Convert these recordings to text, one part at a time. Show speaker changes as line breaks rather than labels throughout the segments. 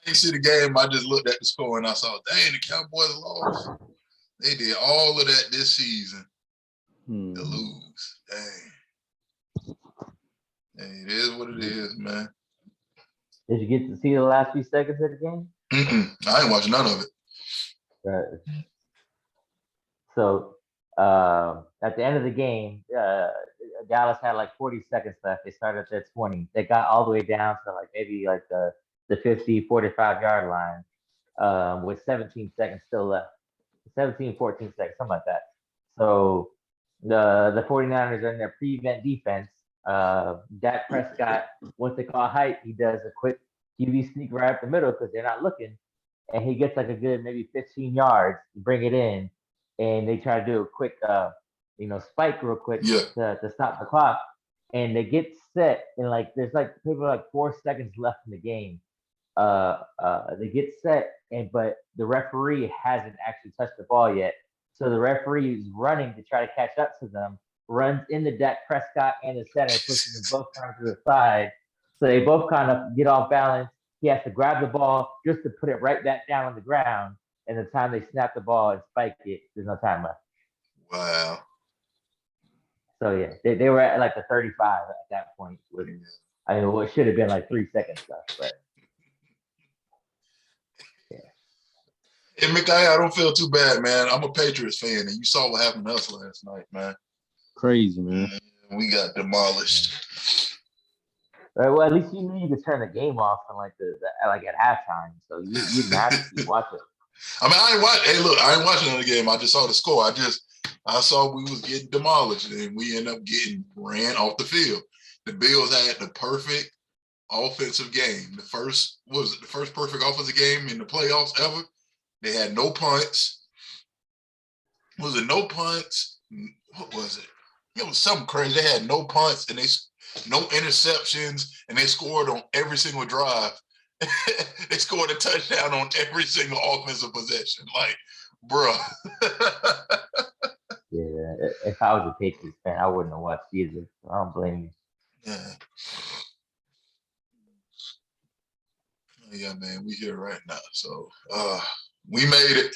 didn't see the game. I just looked at the score and I saw, dang, the Cowboys lost. They did all of that this season to lose. Dang. Hey, it is what it is, man.
Did you get to see the last few seconds of the game?
I ain't watching none of it.
Right. So at the end of the game, Dallas had like 40 seconds left. They started at their 20. They got all the way down to like maybe like the 50, 45-yard line with 17 seconds still left. 17, 14 seconds, something like that. So the 49ers are in their prevent defense. Dak Prescott, once they call height, he does a quick QB sneak right up the middle because they're not looking. And he gets like a good maybe 15 yards, bring it in, and they try to do a quick, spike real quick to stop the clock. And they get set, and like there's like maybe like 4 seconds left in the game. They get set, but the referee hasn't actually touched the ball yet. So the referee is running to try to catch up to them, runs into Dak Prescott and the center, pushing them both times to the side. So they both kind of get off balance. He has to grab the ball just to put it right back down on the ground. And the time they snap the ball and spike it, there's no time left.
Wow.
So yeah, they were at like the 35 at that point. It should have been like 3 seconds left, but yeah.
Hey, Mikai, I don't feel too bad, man. I'm a Patriots fan, and you saw what happened to us last night, man.
Crazy, man.
We got demolished.
Right, well, at least you knew you could turn the game off on like like at halftime, so you didn't have to keep watching.
I mean, I ain't watching the game. I just saw the score. I saw we was getting demolished, and we ended up getting ran off the field. The Bills had the perfect offensive game. The first perfect offensive game in the playoffs ever. They had no punts. Was it no punts? What was it? It was something crazy. They had no punts and no interceptions, and they scored on every single drive. They scored a touchdown on every single offensive possession. Like, bruh.
Yeah, if I was a Patriots fan, I wouldn't have watched either. So I don't blame you.
Yeah. Yeah, man, we here right now. So we made it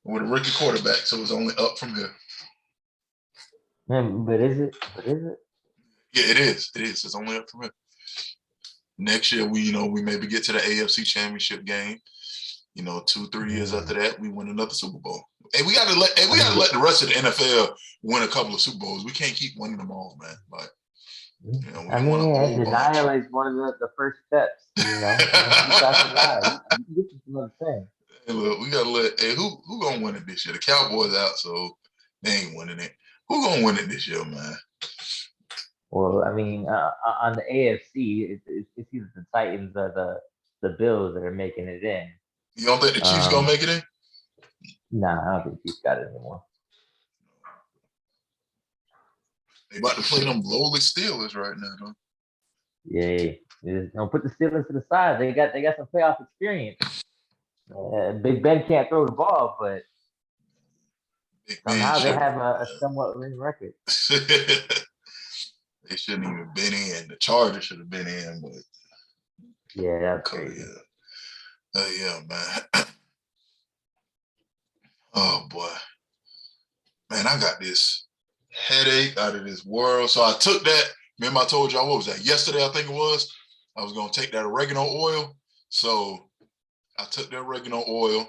with a rookie quarterback, so it's only up from here.
Man, but is it?
Yeah, it is. It's only up from here. Next year, we maybe get to the AFC Championship game. 2-3 years after that, we win another Super Bowl. And we gotta let the rest of the NFL win a couple of Super Bowls. We can't keep winning them all, man. Like,
denial is one of the first steps. You got to deny. You get to another thing.
Hey, look, we gotta let. Hey, who gonna win it this year? The Cowboys out, so they ain't winning it. Who gonna win it this year, man?
Well, I mean, on the AFC, it's either the Titans or the Bills that are making it in.
You don't think the Chiefs gonna make it in?
Nah, I don't think the Chiefs got it anymore.
They about to play them lowly Steelers right now, though.
Yeah, don't put the Steelers to the side. They got some playoff experience. Big Ben can't throw the ball, but somehow they have a somewhat winning record.
They shouldn't even been in. The Chargers should have been in, but
yeah, that's crazy.
Yeah, man. Oh boy, man, I got this headache out of this world. So I took that. Remember, I told y'all, what was that? Yesterday, I think it was. I was gonna take that oregano oil. So I took the oregano oil,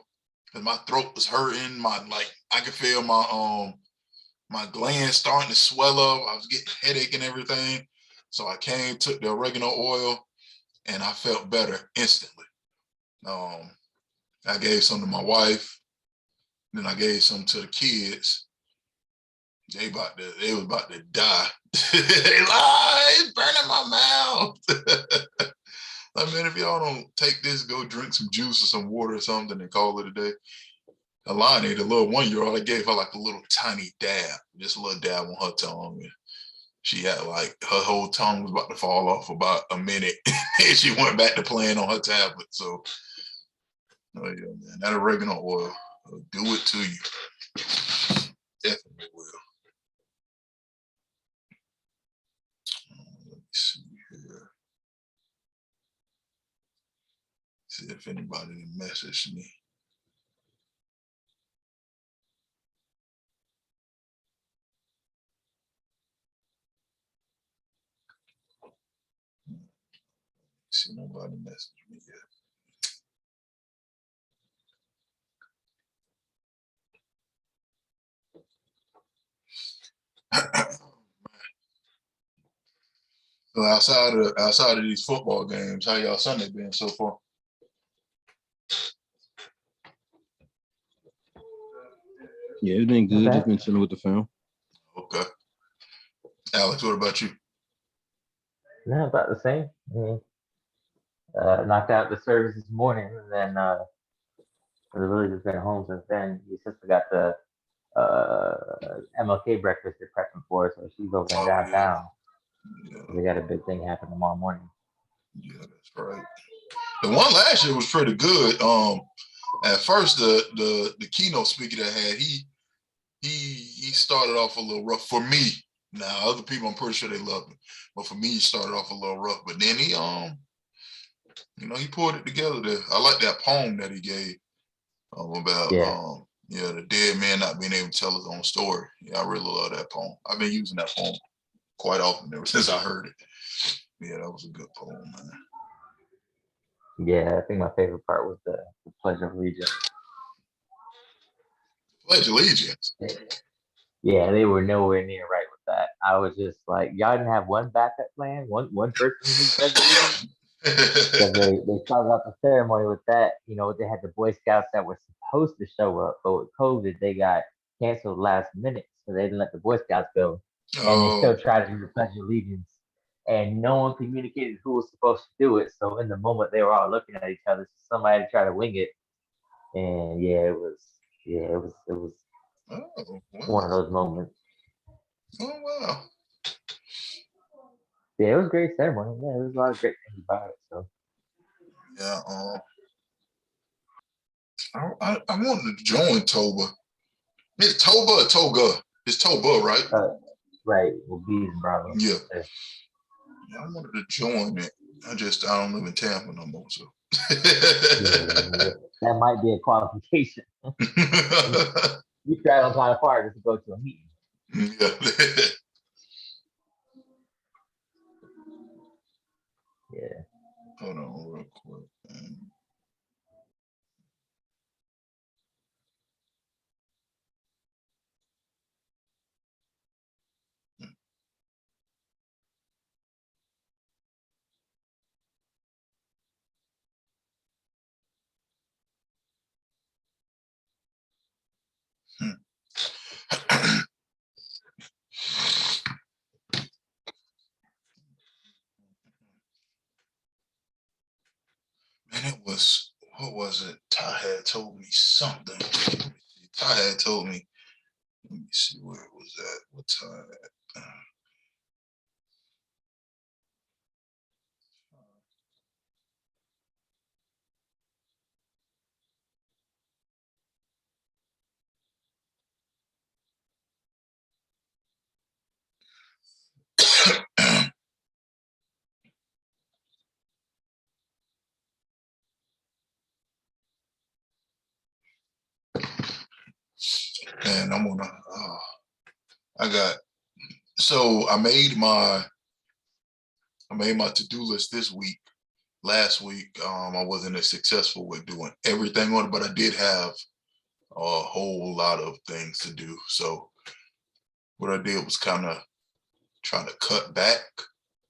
and my throat was hurting. I could feel my glands starting to swell up. I was getting headache and everything. So I took the oregano oil, and I felt better instantly. I gave some to my wife. Then I gave some to the kids. They was about to die. It's burning my mouth. I mean, if y'all don't take this, go drink some juice or some water or something and call it a day. Alani, the little 1-year-old, I gave her like a little tiny dab, just a little dab on her tongue. And she had her whole tongue was about to fall off about a minute. And she went back to playing on her tablet. So, oh yeah, man, that oregano oil will do it to you. Definitely will. Let me see here. if anybody didn't message me. See, nobody messaged me yet. So outside of these football games, how y'all Sunday been so far?
Yeah, it's been good. Just been chilling with the fam.
Okay. Alex, what about you?
No, about the same. Knocked out the service this morning, and then I've really just been home since then. Your sister got the MLK breakfast they're prepping for, so she's over in downtown.
Yeah.
We got a big thing happening tomorrow morning.
Yeah, that's right. The one last year was pretty good. At first, the keynote speaker that had he started off a little rough for me. Now other people, I'm pretty sure they loved him, but for me, he started off a little rough. But then he he pulled it together. There, I like that poem that he gave about the dead man not being able to tell his own story. Yeah, I really love that poem. I've been using that poem quite often ever since I heard it. Yeah, that was a good poem, man.
Yeah, I think my favorite part was the Pledge of Allegiance.
Pledge Allegiance.
Yeah, they were nowhere near right with that. I was just like, y'all didn't have one backup plan, one person who Pledge Allegiance. Because they started off the ceremony with that. You know, they had the Boy Scouts that were supposed to show up, but with COVID, they got canceled last minute, so they didn't let the Boy Scouts go. And they still tried to do the Pledge of Allegiance, and no one communicated who was supposed to do it. So in the moment, they were all looking at each other. So somebody tried to wing it, and it was one of those moments.
Oh wow.
Yeah, it was a great ceremony. Yeah, there was a lot of great things about it. So
yeah, I wanted to join Toba. It's Toba or Toga? It's Toba, right?
Right, with bees and Bravo.
Yeah. I wanted to join it. I don't live in Tampa no more, so
that might be a qualification. You travel kind of far just to go to a meeting. Yeah.
Hold on real quick. And it was, what was it? Ty had told me something. Ty had told me, let me see where it was at. What time? And I'm gonna, I made my to-do list this week. Last week, I wasn't as successful with doing everything on it, but I did have a whole lot of things to do. So what I did was kind of trying to cut back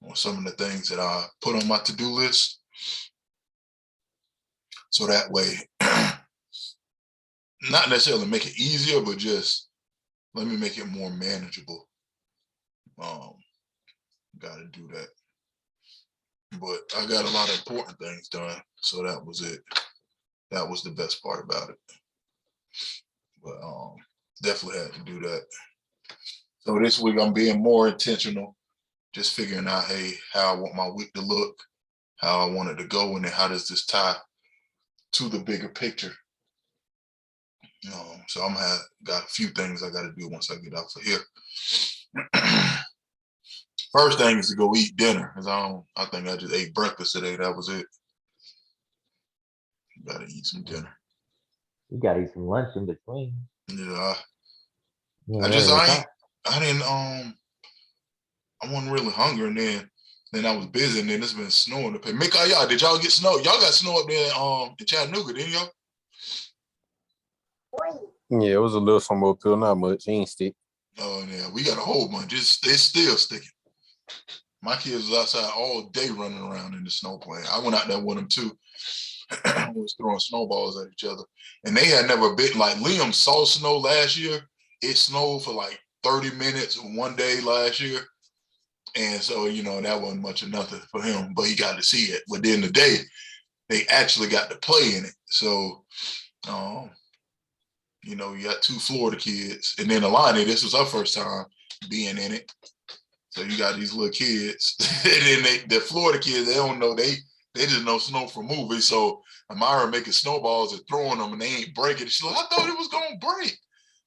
on some of the things that I put on my to-do list. So that way, not necessarily make it easier, but just let me make it more manageable. Got to do that. But I got a lot of important things done. So that was it. That was the best part about it. But definitely had to do that. So this week I'm being more intentional, just figuring out, hey, how I want my week to look, how I want it to go, and then how does this tie to the bigger picture. So got a few things I got to do once I get out of here. First thing is to go eat dinner, because I think I just ate breakfast today. That was it. Gotta eat some dinner.
You gotta eat some lunch in between.
Yeah,
You
I
ain't
just
ready to
I ain't
talk.
I didn't I wasn't really hungry, and then I was busy, and then it's been snowing up here. Y'all, did y'all get snow? Y'all got snow up there in Chattanooga, didn't y'all?
Yeah, it was a little something up here, not much. Ain't stick.
Oh yeah, we got a whole bunch. It's still sticking. My kids was outside all day running around in the snow playing. I went out there with them too. We was throwing snowballs at each other. And they had never been, like Liam saw snow last year. It snowed for like 30 minutes one day last year. And so, that wasn't much of nothing for him, but he got to see it. But then the day they actually got to play in it. So, you got two Florida kids. And then Alani, this was her first time being in it. So you got these little kids, and then the Florida kids, they don't know, they just know snow from movies. So Amira making snowballs and throwing them, and they ain't breaking. She's like, I thought it was gonna break.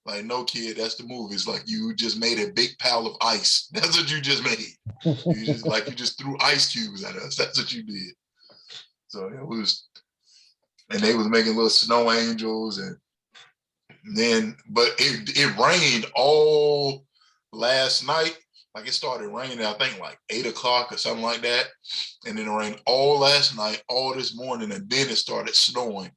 Like, no, kid, that's the movies. Like, you just made a big pile of ice. That's what you just made. You just threw ice cubes at us. That's what you did. So it was, and they was making little snow angels, and then, but it rained all last night. Like, it started raining, I think like 8 o'clock or something like that. And then it rained all last night, all this morning, and then it started snowing.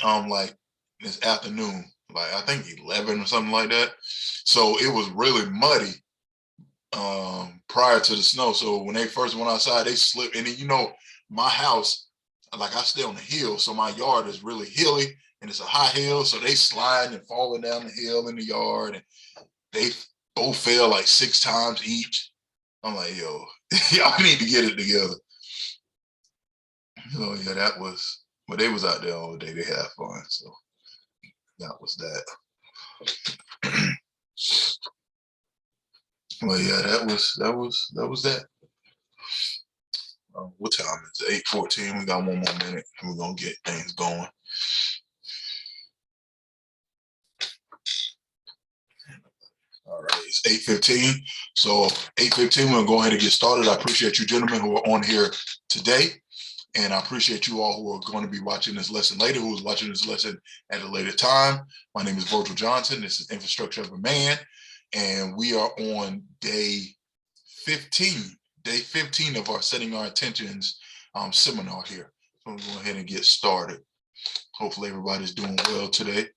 Like this afternoon, like I think 11 or something like that. So it was really muddy prior to the snow. So when they first went outside, they slipped. And then, my house, like I stay on the hill, so my yard is really hilly and it's a high hill. So they sliding and falling down the hill in the yard, and they both fell like 6 times each. I'm like, yo, y'all need to get it together. So yeah, but they was out there all day. They had fun. So that was that. Well, yeah, that was that. What time is it? 8:14. We got one more minute, and we're gonna get things going. All right, it's 8:15. So 8:15, we're gonna go ahead and get started. I appreciate you gentlemen who are on here today. And I appreciate you all who are going to be watching this lesson later, who's watching this lesson at a later time. My name is Virgil Johnson. This is Infrastructure of a Man. And we are on day 15 of our Setting Our Intentions seminar here. So we'll go ahead and get started. Hopefully everybody's doing well today,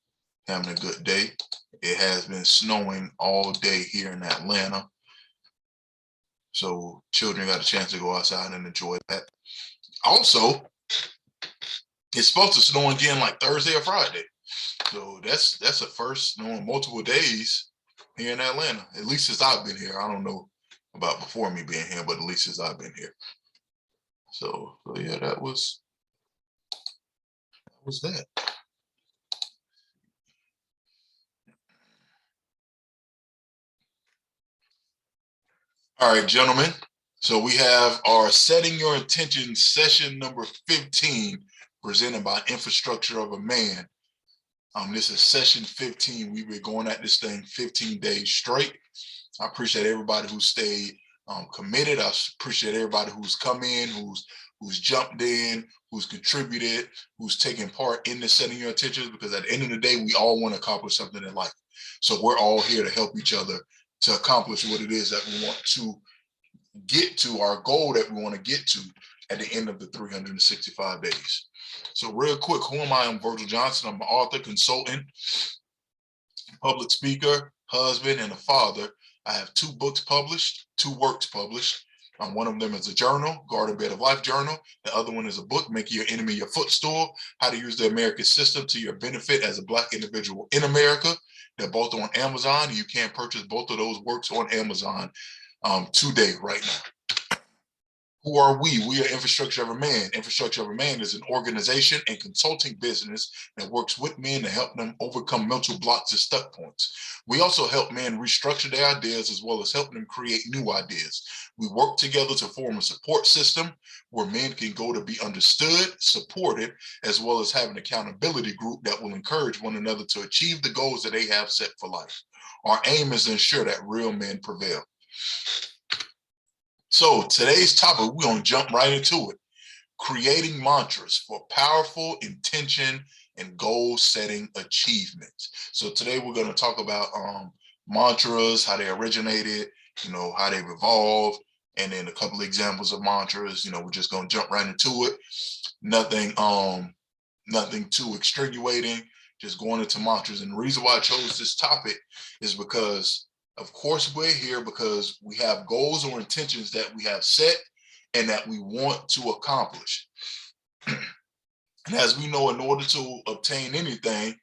having a good day. It has been snowing all day here in Atlanta. So children got a chance to go outside and enjoy that. Also, it's supposed to snow again like Thursday or Friday. So that's a first snow in multiple days here in Atlanta, at least since I've been here. I don't know about before me being here, but at least since I've been here. So yeah, that was that. All right, gentlemen. So we have our Setting Your Intentions session number 15, presented by Infrastructure of a Man. This is session 15. We've been going at this thing 15 days straight. I appreciate everybody who stayed committed. I appreciate everybody who's come in, who's jumped in, who's contributed, who's taken part in the Setting Your Intentions, because at the end of the day, we all want to accomplish something in life. So we're all here to help each other to accomplish what it is that we want to get to, our goal that we want to get to at the end of the 365 days. So real quick, who am I? I'm Virgil Johnson. I'm an author, consultant, public speaker, husband, and a father. I have 2 books published, 2 works published. One of them is a journal, Garden Bed of Life journal. The other one is a book, Making Your Enemy Your Footstool, How to Use the American System to Your Benefit as a Black Individual in America. They're both on Amazon. You can purchase both of those works on Amazon today, right now. Who are we? We are Infrastructure of a Man. Infrastructure of a Man is an organization and consulting business that works with men to help them overcome mental blocks and stuck points. We also help men restructure their ideas as well as help them create new ideas. We work together to form a support system where men can go to be understood, supported, as well as have an accountability group that will encourage one another to achieve the goals that they have set for life. Our aim is to ensure that real men prevail. So today's topic, we're going to jump right into it. creating mantras for powerful intention and goal-setting achievements. So today we're going to talk about mantras, how they originated, how they've evolved, and then a couple of examples of mantras. We're just going to jump right into it. Nothing too extenuating, just going into mantras. And the reason why I chose this topic is because, of course, we're here because we have goals or intentions that we have set and that we want to accomplish. And as we know, in order to obtain anything,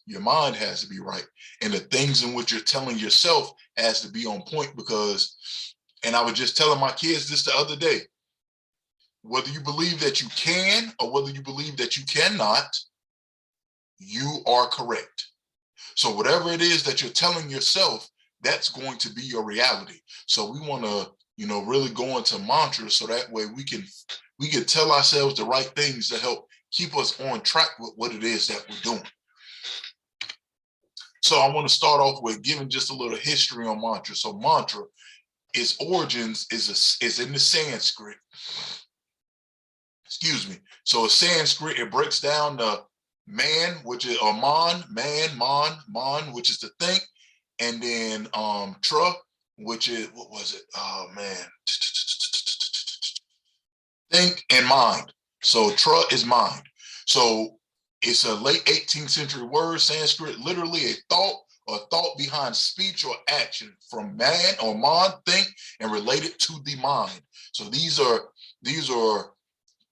your mind has to be right. And the things in which you're telling yourself has to be on point because, and I was just telling my kids this the other day, whether you believe that you can or whether you believe that you cannot, you are correct. So whatever it is that you're telling yourself, that's going to be your reality. So we want to, really go into mantras so that way we can tell ourselves the right things to help keep us on track with what it is that we're doing. So I want to start off with giving just a little history on mantra. So mantra, its origins is in the Sanskrit. Excuse me. So Sanskrit, it breaks down the man, which is man, which is to think, and then tra, which is, what was it? Oh man. Think and mind. So tra is mind. So it's a late 18th century word, Sanskrit, literally a thought or thought behind speech or action from man or man, think, and related to the mind. So these are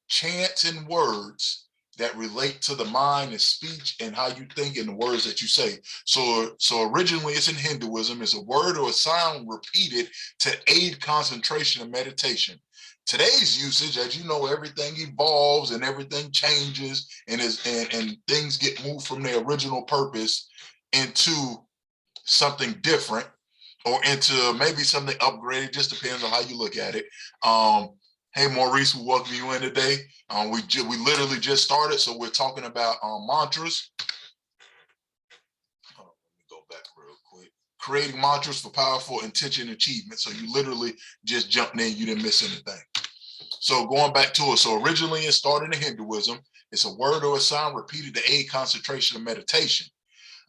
chants and words that relate to the mind and speech and how you think and the words that you say. So originally it's in Hinduism. It's a word or a sound repeated to aid concentration and meditation. Today's usage, as you know, everything evolves and everything changes and things get moved from their original purpose into something different or into maybe something upgraded. Just depends on how you look at it. Hey, Maurice, we welcome you in today. We literally just started, so we're talking about mantras. Let me go back real quick. Creating mantras for powerful intention achievement. So you literally just jumped in, you didn't miss anything. So going back to it, so originally it started in Hinduism. It's a word or a sound repeated to aid concentration and meditation.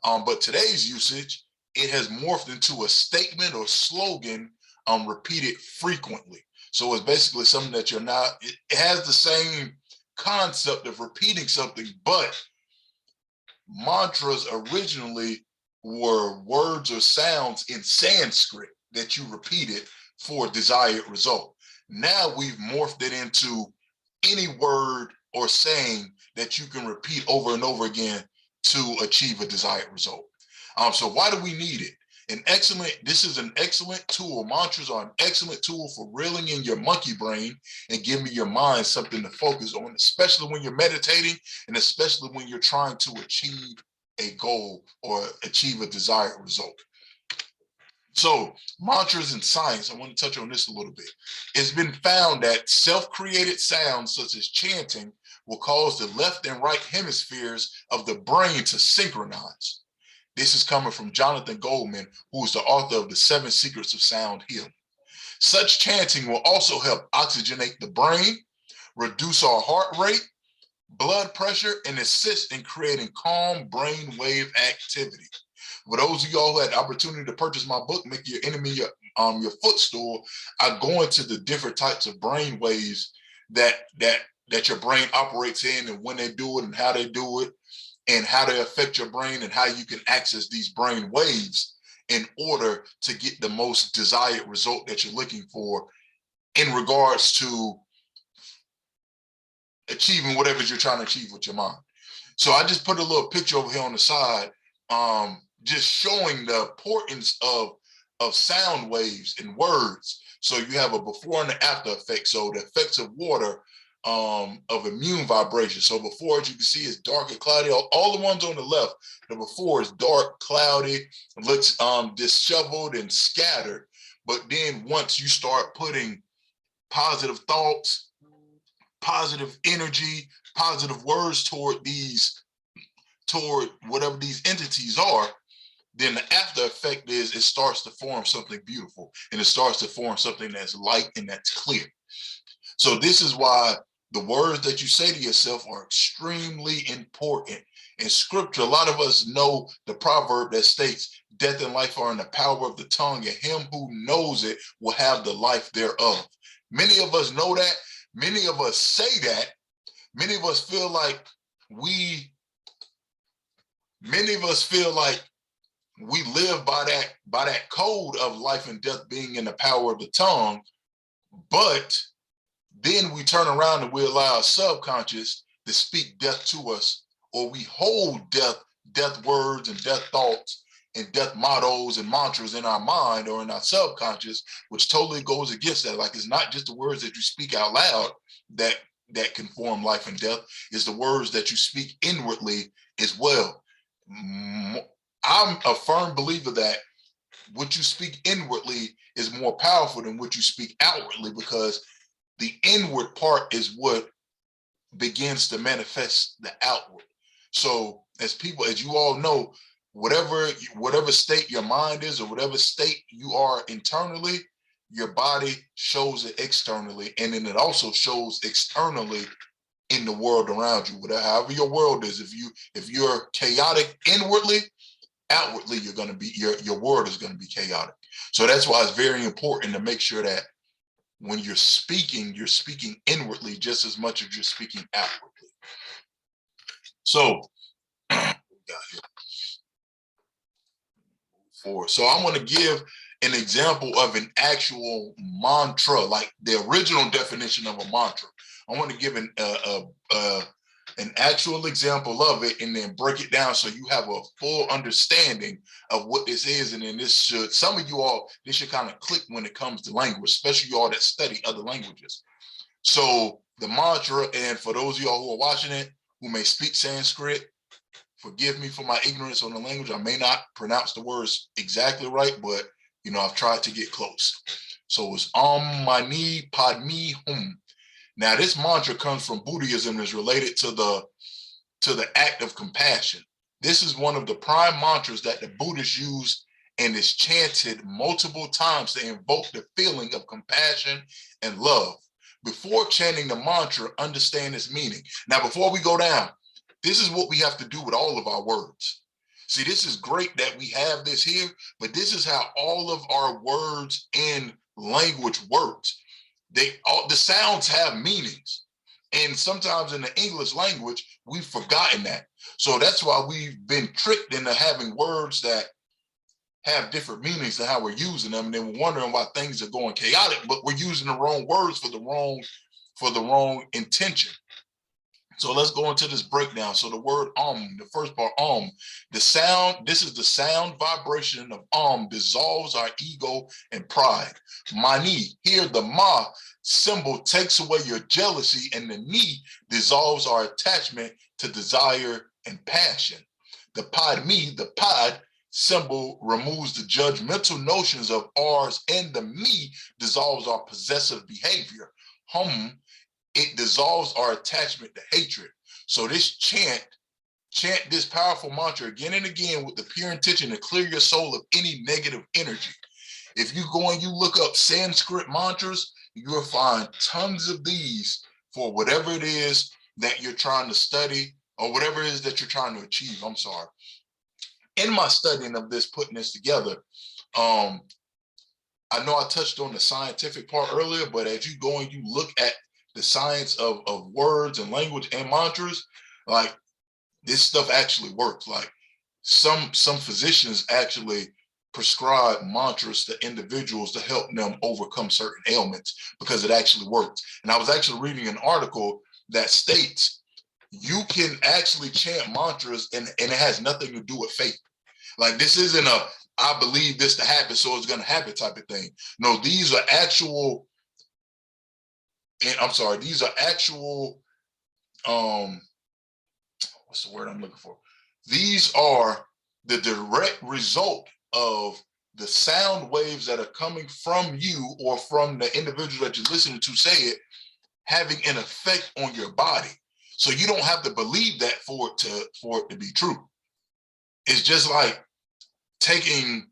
But today's usage, it has morphed into a statement or slogan repeated frequently. So it's basically something that you're not, it has the same concept of repeating something, but mantras originally were words or sounds in Sanskrit that you repeated for a desired result. Now we've morphed it into any word or saying that you can repeat over and over again to achieve a desired result. So why do we need it? This is an excellent tool. Mantras are an excellent tool for reeling in your monkey brain and giving your mind something to focus on, especially when you're meditating and especially when you're trying to achieve a goal or achieve a desired result. So mantras in science, I want to touch on this a little bit. It's been found that self-created sounds such as chanting will cause the left and right hemispheres of the brain to synchronize. This is coming from Jonathan Goldman, who is the author of The 7 Secrets of Sound Healing. Such chanting will also help oxygenate the brain, reduce our heart rate, blood pressure, and assist in creating calm brainwave activity. For those of y'all who had the opportunity to purchase my book, Make Your Enemy Your Footstool, I go into the different types of brain waves that your brain operates in and when they do it and how they do it, and how they affect your brain and how you can access these brain waves in order to get the most desired result that you're looking for in regards to achieving whatever you're trying to achieve with your mind. So I just put a little picture over here on the side, just showing the importance of sound waves and words. So you have a before and the after effect. So the effects of water, of immune vibration. So before, as you can see, is dark and cloudy. All the ones on the left, the before is dark, cloudy, looks disheveled and scattered. But then once you start putting positive thoughts, positive energy, positive words toward whatever these entities are, then the after effect is it starts to form something beautiful and it starts to form something that's light and that's clear. So this is why the words that you say to yourself are extremely important. In scripture, a lot of us know the proverb that states, death and life are in the power of the tongue, and him who knows it will have the life thereof. Many of us know that. Many of us say that. Many of us feel like we live by that code of life and death being in the power of the tongue, but then we turn around and we allow our subconscious to speak death to us, or we hold death words and death thoughts and death mottos and mantras in our mind or in our subconscious, which totally goes against that. Like, it's not just the words that you speak out loud that can form life and death, it's the words that you speak inwardly as well. I'm a firm believer that what you speak inwardly is more powerful than what you speak outwardly, because the inward part is what begins to manifest the outward. So as you all know, whatever state your mind is, or whatever state you are internally, your body shows it externally, and then it also shows externally in the world around you. However your world is, if you're chaotic inwardly, outwardly you're going to be your world is going to be chaotic. So that's why it's very important to make sure that when you're speaking inwardly just as much as you're speaking outwardly. So I want to give an example of an actual mantra, like the original definition of a mantra. I want to give an actual example of it, and then break it down so you have a full understanding of what this is. And then some of you all, this should kind of click when it comes to language, especially you all that study other languages. So the mantra, and for those of y'all who are watching it, who may speak Sanskrit, forgive me for my ignorance on the language. I may not pronounce the words exactly right, but I've tried to get close. So it's Mani Padme Hum. Now, this mantra comes from Buddhism and is related to the act of compassion. This is one of the prime mantras that the Buddhists use and is chanted multiple times to invoke the feeling of compassion and love. Before chanting the mantra, understand its meaning. Now, before we go down, this is what we have to do with all of our words. See, this is great that we have this here, but this is how all of our words in language works. The sounds have meanings. And sometimes in the English language, we've forgotten that. So that's why we've been tricked into having words that have different meanings to how we're using them. And then we're wondering why things are going chaotic, but we're using the wrong words for the wrong intention. So let's go into this breakdown. So the word the first part, the sound, this is the sound vibration of dissolves our ego and pride. Mani, here the ma symbol takes away your jealousy, and the ni dissolves our attachment to desire and passion. The padme, the pad symbol removes the judgmental notions of ours, and the me dissolves our possessive behavior. Hum, it dissolves our attachment to hatred. So this chant this powerful mantra again and again with the pure intention to clear your soul of any negative energy. If you go and you look up Sanskrit mantras, you'll find tons of these for whatever it is that you're trying to study, or whatever it is that you're trying to achieve. I'm sorry. In my studying of this, putting this together, I know I touched on the scientific part earlier, but as you go and you look at the science of words and language and mantras, like, this stuff actually works. Like, some physicians actually prescribe mantras to individuals to help them overcome certain ailments because it actually works. And I was actually reading an article that states you can actually chant mantras and it has nothing to do with faith. Like, this isn't I believe this to happen, so it's going to happen type of thing. No, these are actual, these are actual, what's the word I'm looking for? These are the direct result of the sound waves that are coming from you or from the individual that you're listening to say it, having an effect on your body. So you don't have to believe that for it to be true. It's just like taking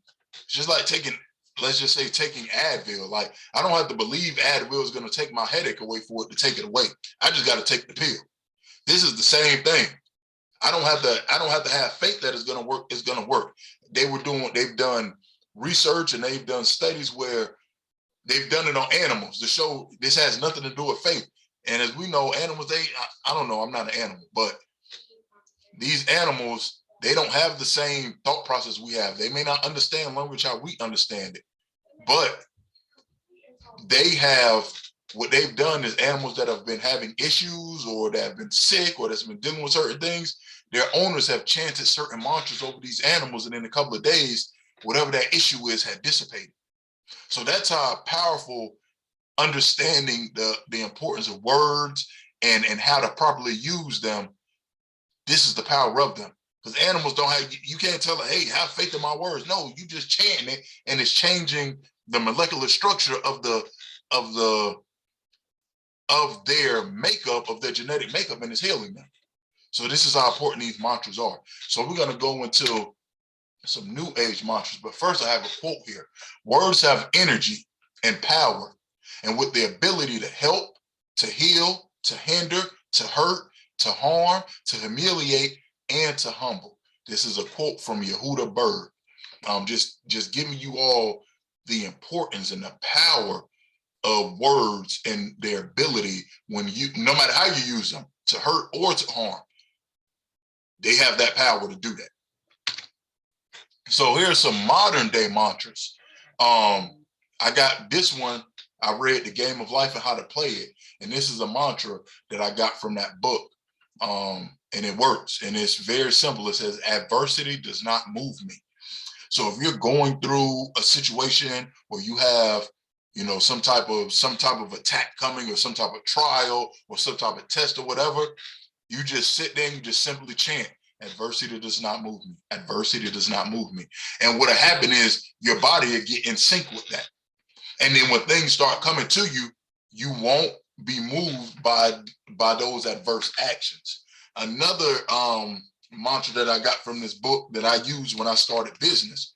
let's just say taking Advil. Like, I don't have to believe Advil is going to take my headache away for it to take it away. I just got to take the pill. This is the same thing. I don't have to have faith that it's going to work. It's going to work. They've done research and they've done studies where they've done it on animals to show this has nothing to do with faith. And as we know, animals, I don't know, I'm not an animal, but these animals, they don't have the same thought process we have. They may not understand language how we understand it, but they have, what they've done is animals that have been having issues or that have been sick or that's been dealing with certain things, their owners have chanted certain mantras over these animals, and in a couple of days, whatever that issue is had dissipated. So that's how powerful understanding the importance of words and how to properly use them. This is the power of them. Because animals don't have, you can't tell them, hey, have faith in my words. No, you just chanting it, and it's changing the molecular structure of their makeup, of their genetic makeup, and it's healing them. So this is how important these mantras are. So we're going to go into some new age mantras, but first I have a quote here. Words have energy and power, and with the ability to help, to heal, to hinder, to hurt, to harm, to humiliate, and to humble. This is a quote from Yehuda Berg. Just giving you all the importance and the power of words and their ability, when you, no matter how you use them, to hurt or to harm, they have that power to do that. So here's some modern day mantras. I got this one. I read The Game of Life and How to Play It, and this is a mantra that I got from that book. And it works, and it's very simple. It says, adversity does not move me. So if you're going through a situation where you have, you know, some type of attack coming, or some type of trial, or some type of test, or whatever, you just sit there and you just simply chant, adversity does not move me. Adversity does not move me. And what'll happen is your body will get in sync with that. And then when things start coming to you, you won't be moved by those adverse actions. Another mantra that I got from this book that I used when I started business,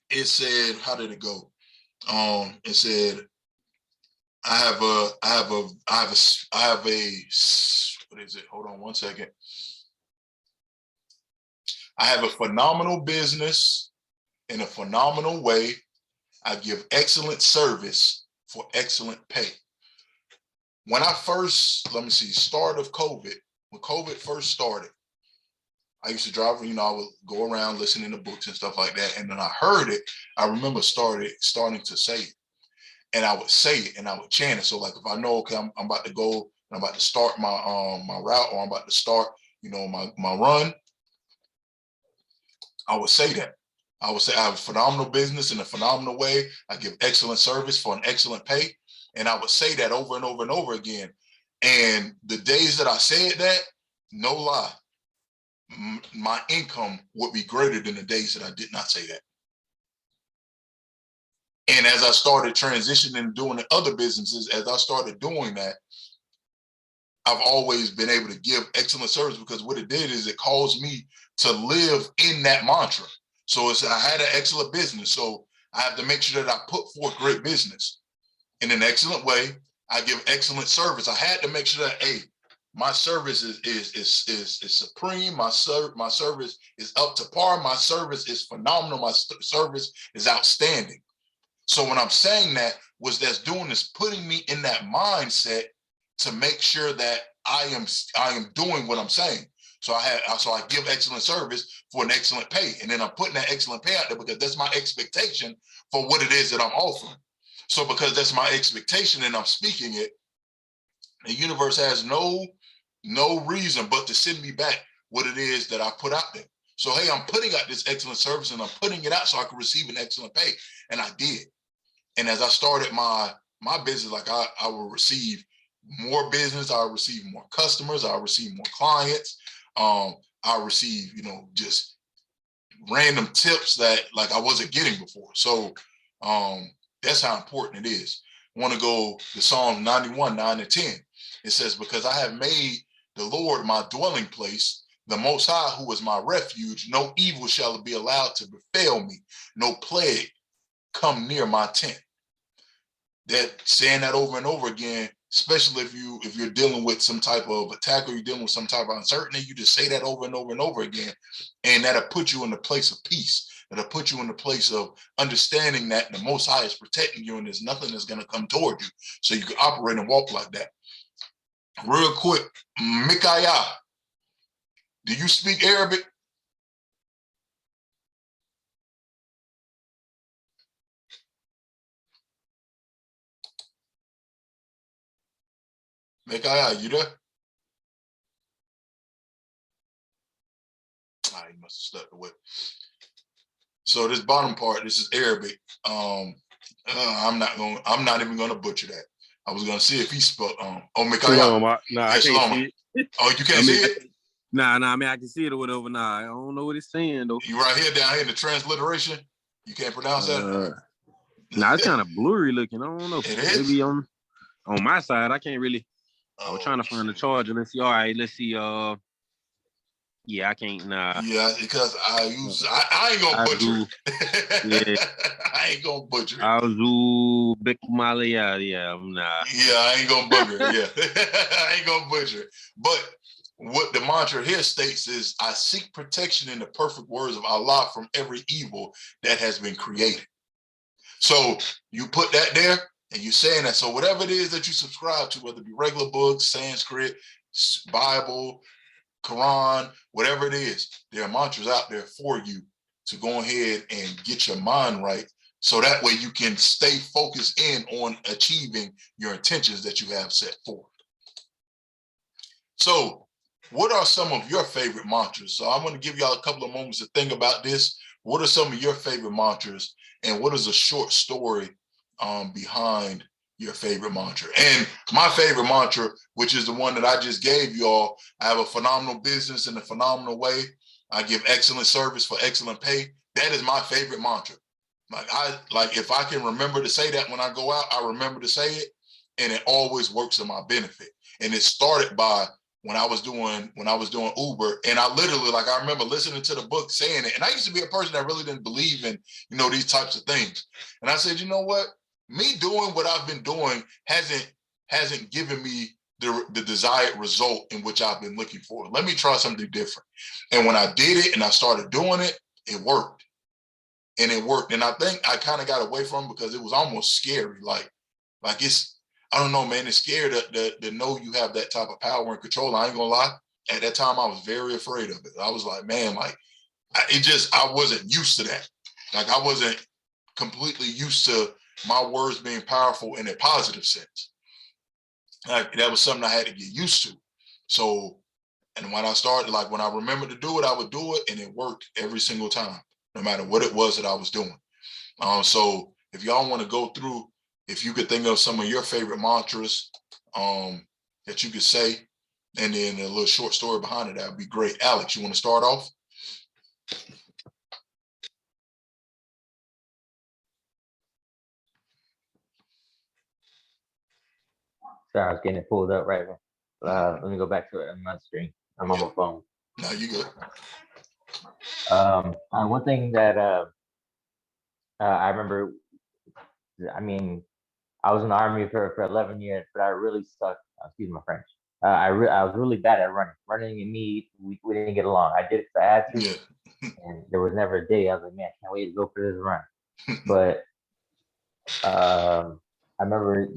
it said, how did it go? It said, I have a, what is it? Hold on one second. I have a phenomenal business in a phenomenal way. I give excellent service for excellent pay. When I first, start of COVID, when COVID first started, I used to drive, you know, I would go around listening to books and stuff like that. And then I heard it, I remember starting to say it. And I would say it and I would chant it. So like, if I know, okay, I'm about to go, and I'm about to start my route, or I'm about to start, you know, my run, I would say that. I would say, I have a phenomenal business in a phenomenal way. I give excellent service for an excellent pay. And I would say that over and over and over again. And the days that I said that, no lie, my income would be greater than the days that I did not say that. And as I started transitioning and doing the other businesses, as I started doing that, I've always been able to give excellent service, because what it did is it caused me to live in that mantra. So I had an excellent business. So I have to make sure that I put forth great business in an excellent way. I give excellent service. I had to make sure that, hey, my service is supreme. My service is up to par. My service is phenomenal. My service is outstanding. So when I'm saying that, what that's doing is putting me in that mindset to make sure that I am doing what I'm saying. So I give excellent service for an excellent pay, and then I'm putting that excellent pay out there because that's my expectation for what it is that I'm offering. So because that's my expectation and I'm speaking it, the universe has no reason but to send me back what it is that I put out there. So hey, I'm putting out this excellent service and I'm putting it out so I can receive an excellent pay, and I did. And as I started my business, like I will receive more business, I'll receive more customers, I'll receive more clients, I'll receive, you know, just random tips that like I wasn't getting before. So that's how important it is. I want to go to Psalm 91, 9 and 10. It says, because I have made the Lord my dwelling place, the Most High, who is my refuge, no evil shall be allowed to befall me, no plague come near my tent. That saying that over and over again, especially if you're dealing with some type of attack or you're dealing with some type of uncertainty, you just say that over and over and over again, and that'll put you in the place of peace. That'll put you in the place of understanding that the Most High is protecting you and there's nothing that's going to come toward you, so you can operate and walk like that. Real quick, Mikaya, do you speak Arabic? Mikaya, you there? He must have stepped away. So this bottom part, this is Arabic. I'm not even gonna butcher that. I was gonna see if he spoke. Mikaya.
No, I can't see it.
Oh, you can't see it?
Nah, I mean I can see it or whatever. Nah, I don't know what it's saying though.
You right here, down here in the transliteration. You can't pronounce that.
Nah, it's kind of blurry looking. I don't know.
It is.
Maybe on my side, I can't really. I was trying to find the charger. Let's see. All right, let's see. Yeah, I can't. Nah.
Yeah, because I ain't gonna butcher it. Yeah. I ain't gonna butcher it.
Azu Bikmalia. Yeah, I'm not.
Yeah, I ain't gonna butcher it. Yeah, I ain't gonna butcher it. But what the mantra here states is, I seek protection in the perfect words of Allah from every evil that has been created. So you put that there and you're saying that. So whatever it is that you subscribe to, whether it be regular books, Sanskrit, Bible, Quran, whatever it is, there are mantras out there for you to go ahead and get your mind right, so that way you can stay focused in on achieving your intentions that you have set forth. So what are some of your favorite mantras? So I'm going to give y'all a couple of moments to think about this. What are some of your favorite mantras, and what is a short story behind your favorite mantra? And my favorite mantra, which is the one that I just gave y'all, I have a phenomenal business in a phenomenal way. I give excellent service for excellent pay. That is my favorite mantra. Like if I can remember to say that when I go out, I remember to say it, and it always works in my benefit. And it started by when I was doing Uber, and I literally, like, I remember listening to the book saying it. And I used to be a person that really didn't believe in, these types of things. And I said, you know what? Me doing what I've been doing hasn't given me the desired result in which I've been looking for. Let me try something different. And when I did it and I started doing it, it worked. And it worked. And I think I kind of got away from it because it was almost scary. Like it's, I don't know, man, it's scary to know you have that type of power and control. I ain't gonna lie. At that time, I was very afraid of it. I was like, man, like, I wasn't used to that. Like, I wasn't completely used to my words being powerful in a positive sense. Like, that was something I had to get used to. So, and when I started, like, when I remembered to do it, I would do it, and it worked every single time, no matter what it was that I was doing. So if y'all want to go through, if you could think of some of your favorite mantras that you could say, and then a little short story behind it, that would be great. Alex, you want to start off?
Sorry, I was getting it pulled up right now. Let me go back to it on my screen. I'm on my phone.
No, you good.
One thing that I remember, I mean, I was in the army for 11 years, but I really sucked. Excuse my French. I was really bad at running. Running and me, we didn't get along. I did it because I had to,
Yeah.
and there was never a day I was like, man, I can't wait to go for this run. But I remember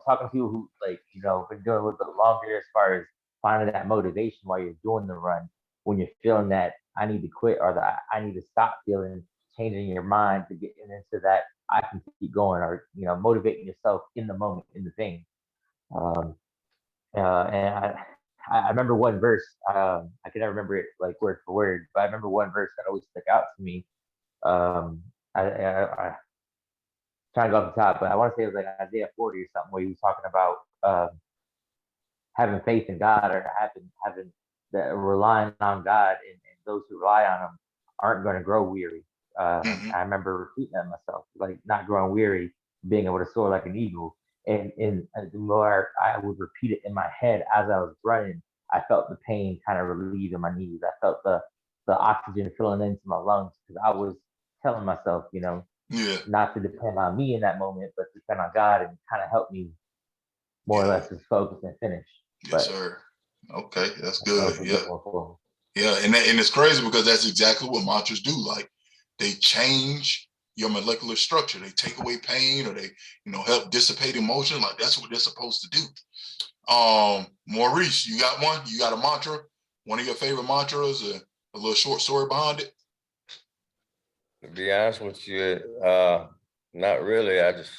talking to people who, like, been doing a little bit longer as far as finding that motivation while you're doing the run. When you're feeling that I need to quit or that I need to stop feeling, changing your mind to get into that I can keep going, or motivating yourself in the moment, in the pain. And I remember one verse. I can never remember it like word for word, but I remember one verse that always stuck out to me. I trying to go off the top, but I want to say it was like Isaiah 40 or something, where he was talking about having faith in God, or having that, relying on God, and those who rely on Him aren't going to grow weary. I remember repeating that myself, like not growing weary, being able to soar like an eagle. And the more I would repeat it in my head as I was running, I felt the pain kind of relieve in my knees. I felt the oxygen filling into my lungs, because I was telling myself,
Yeah.
not to depend on me in that moment, but to depend on God and kind of help me more or less just focus and finish.
Yes, sir. Okay, that's
That
good.
was a
Yeah.
good one for me.
Yeah, and it's crazy because that's exactly what mantras do. Like they change your molecular structure. They take away pain, or they, help dissipate emotion. Like that's what they're supposed to do. Maurice, you got one? You got a mantra? One of your favorite mantras? A little short story behind it?
To be honest with you, not really. I just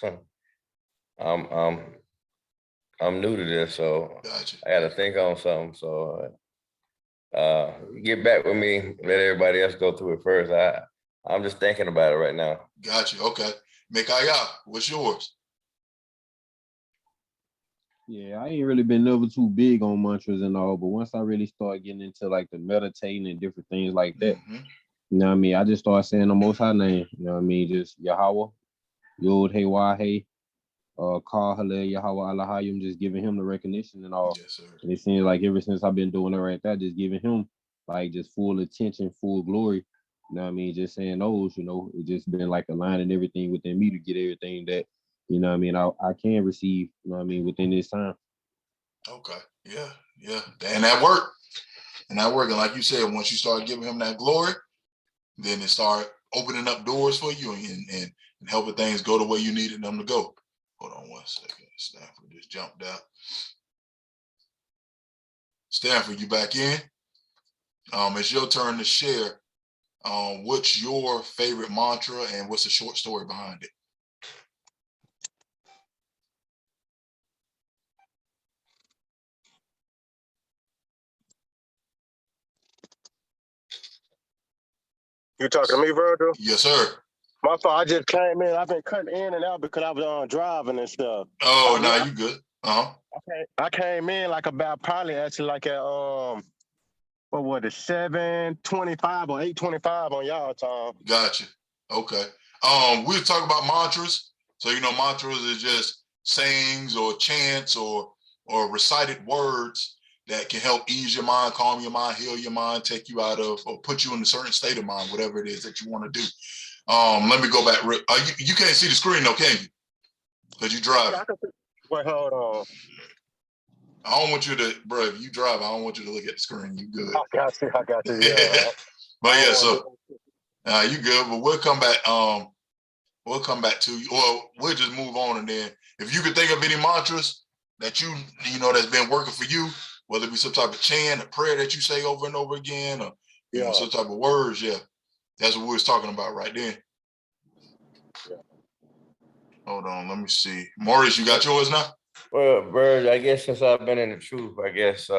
I'm new to this, so
Gotcha.
I got to think on something. So get back with me. Let everybody else go through it first. I'm just thinking about it right now.
Gotcha. Okay. Mekaya, what's yours?
Yeah, I ain't really been never too big on mantras and all, but once I really start getting into like the meditating and different things like that, you know what I mean? I just start saying the Most High name. You know what I mean? Just Yahweh, Yod Hey Wah Hey, Kal Halel Yahweh Alahayim, just giving him the recognition and all.
Yes, sir.
And it seems like ever since I've been doing it right there, just giving him like just full attention, full glory. You know what I mean? Just saying those, it just been like aligning everything within me to get everything that, you know what I mean, I can receive, you know what I mean, within this time.
Okay. Yeah. Yeah. And that worked. And like you said, once you start giving him that glory, then it start opening up doors for you and helping things go the way you needed them to go. Hold on one second. Stanford just jumped out. Stanford, you back in? It's your turn to share. What's your favorite mantra and what's the short story behind it?
You talking to me, Virgil?
Yes, sir.
My fault. I just came in. I've been cutting in and out because I was driving and stuff.
Oh, no, you good.
I came in like about probably actually like at what was it, 7:25 or 8:25 on y'all time.
Gotcha. Okay. We'll talk about mantras. So mantras is just sayings or chants or recited words that can help ease your mind, calm your mind, heal your mind, take you out of or put you in a certain state of mind, whatever it is that you want to do. Let me go back. You can't see the screen though, can you? Because you drive.
Wait, hold on.
I don't want you to, bro. If you drive, I don't want you to look at the screen. You good?
I got you. Yeah.
But yeah, so you good. But we'll come back. We'll come back to you. Well, we'll just move on, and then if you could think of any mantras that that's been working for you, whether it be some type of chant, a prayer that you say over and over again, or some type of words, that's what we was talking about right then.
Yeah.
Hold on, let me see. Maurice, you got yours now?
Well, Bird, I guess since I've been in the truth, I guess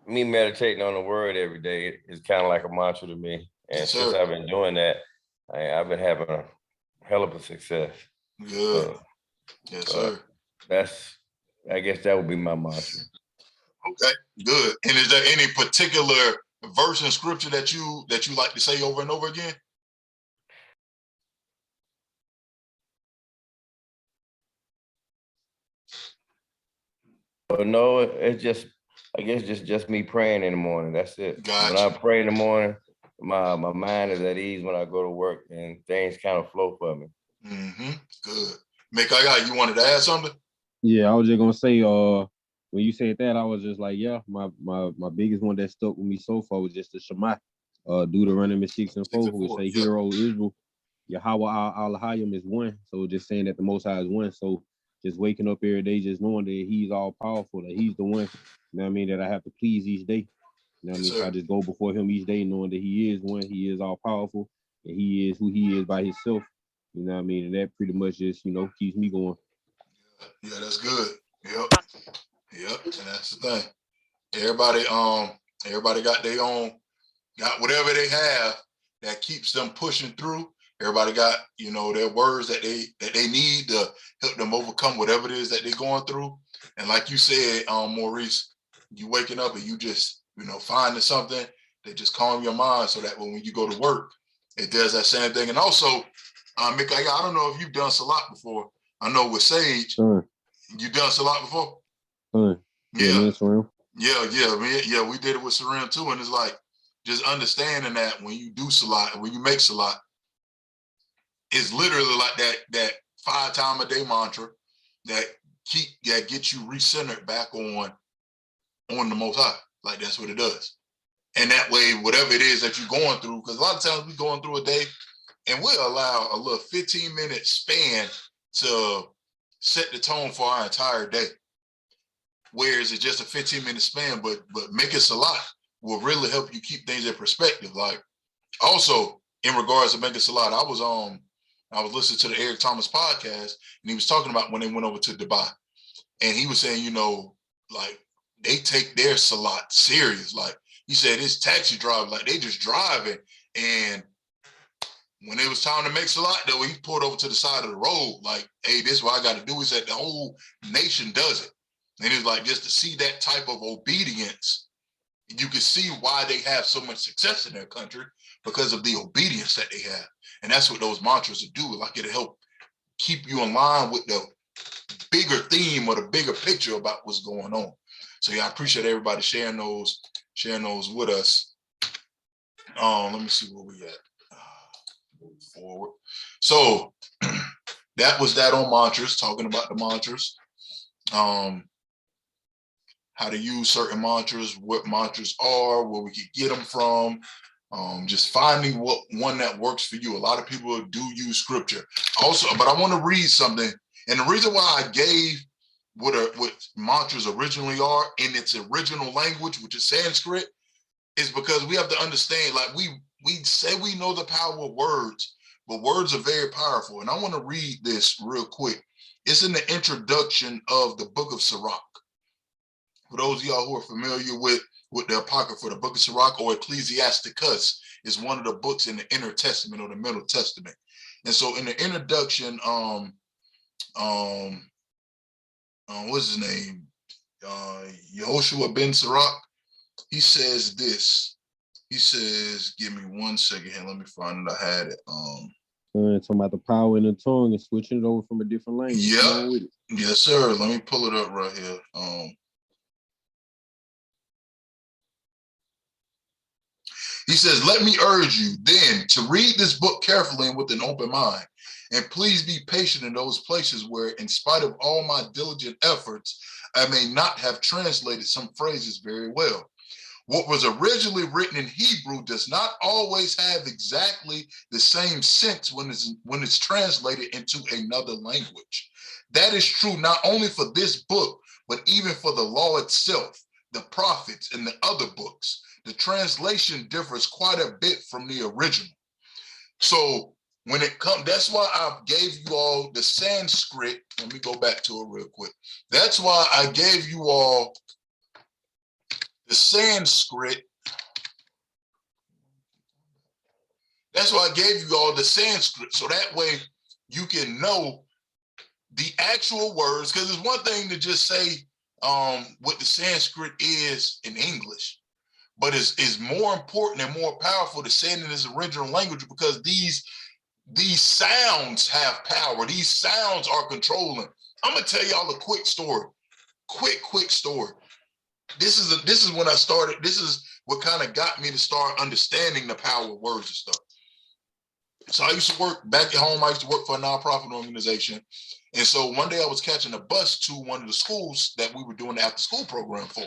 me meditating on the word every day is kind of like a mantra to me. And
Yes,
since
sir.
I've been doing that, I've been having a hell of a success.
Good. Yes, sir.
I guess that would be my mantra.
Okay, good. And is there any particular verse in scripture that you like to say over and over again?
But no, it's just, I guess just me praying in the morning. That's it.
Gotcha.
When I pray in the morning, my mind is at ease when I go to work and things kind of flow for me.
Mm-hmm. Good. Mekaya, you wanted to add something?
Yeah, I was just gonna say, when you said that, I was just like, yeah, my biggest one that stuck with me so far was just the Shema, Deuteronomy 6:4, which say, "Hear, O Israel, Yahweh Al-Hayim is one." So just saying that the Most High is one. So just waking up every day, just knowing that He's all powerful, that He's the one, you know what I mean, that I have to please each day. You know what I mean? So I just go before Him each day, knowing that He is one, He is all powerful, and He is who He is by Himself. You know what I mean? And that pretty much just, keeps me going.
Yeah, that's good. Yep. And that's the thing. Everybody got their own, got whatever they have that keeps them pushing through. Everybody got, their words that they need to help them overcome whatever it is that they're going through. And like you said, Maurice, you waking up and you just, finding something that just calm your mind so that when you go to work, it does that same thing. And also, Mick, I don't know if you've done Salat before. I know with Sage, you done Salat before?
Yeah,
we did it with Sarim too. And it's like, just understanding that when you do Salat, when you make Salat, is literally like that 5-time-a-day mantra that gets you recentered back on the Most High. Like that's what it does. And that way, whatever it is that you're going through, because a lot of times we're going through a day and we'll allow a little 15-minute span to set the tone for our entire day. Whereas it's just a 15-minute span, but make it a lot will really help you keep things in perspective. Like also in regards to making salat, I was listening to the Eric Thomas podcast, and he was talking about when they went over to Dubai, and he was saying, like they take their salat serious. Like he said, this taxi driver, like they just driving, and when it was time to make salat, though, he pulled over to the side of the road, like, hey, this is what I got to do. He said the whole nation does it, and it was like just to see that type of obedience. You can see why they have so much success in their country because of the obedience that they have. And that's what those mantras will do. Like it'll help keep you in line with the bigger theme or the bigger picture about what's going on. So yeah, I appreciate everybody sharing those with us. Let me see where we at. Move forward. So that was that on mantras, talking about the mantras. How to use certain mantras, what mantras are, where we could get them from, just finding what one that works for you. A lot of people do use scripture. Also, but I want to read something. And the reason why I gave what mantras originally are in its original language, which is Sanskrit, is because we have to understand, like we say we know the power of words, but words are very powerful. And I want to read this real quick. It's in the introduction of the book of Sirach. For those of y'all who are familiar with the Apocrypha, the book of Sirach or Ecclesiasticus is one of the books in the Inner Testament or the Middle Testament. And so in the introduction, what's his name? Yehoshua ben Sirach, he says this. He says, give me 1 second here. Let me find it. I had it.
Talking about the power in the tongue and switching it over from a different language.
Yeah. Yes, sir. Let me pull it up right here. He says, let me urge you then to read this book carefully and with an open mind. And please be patient in those places where, in spite of all my diligent efforts, I may not have translated some phrases very well. What was originally written in Hebrew does not always have exactly the same sense when it's translated into another language. That is true not only for this book, but even for the law itself, the prophets, and the other books. The translation differs quite a bit from the original. So when it comes, that's why I gave you all the Sanskrit. Let me go back to it real quick. That's why I gave you all the Sanskrit. That's why I gave you all the Sanskrit. So that way you can know the actual words, because it's one thing to just say what the Sanskrit is in English. But it's more important and more powerful to say it in its original language because these sounds have power. These sounds are controlling. I'm gonna tell y'all a quick story. Quick story. This is when I started. This is what kind of got me to start understanding the power of words and stuff. So I used to work back at home. I used to work for a nonprofit organization. And so one day I was catching a bus to one of the schools that we were doing the after school program for.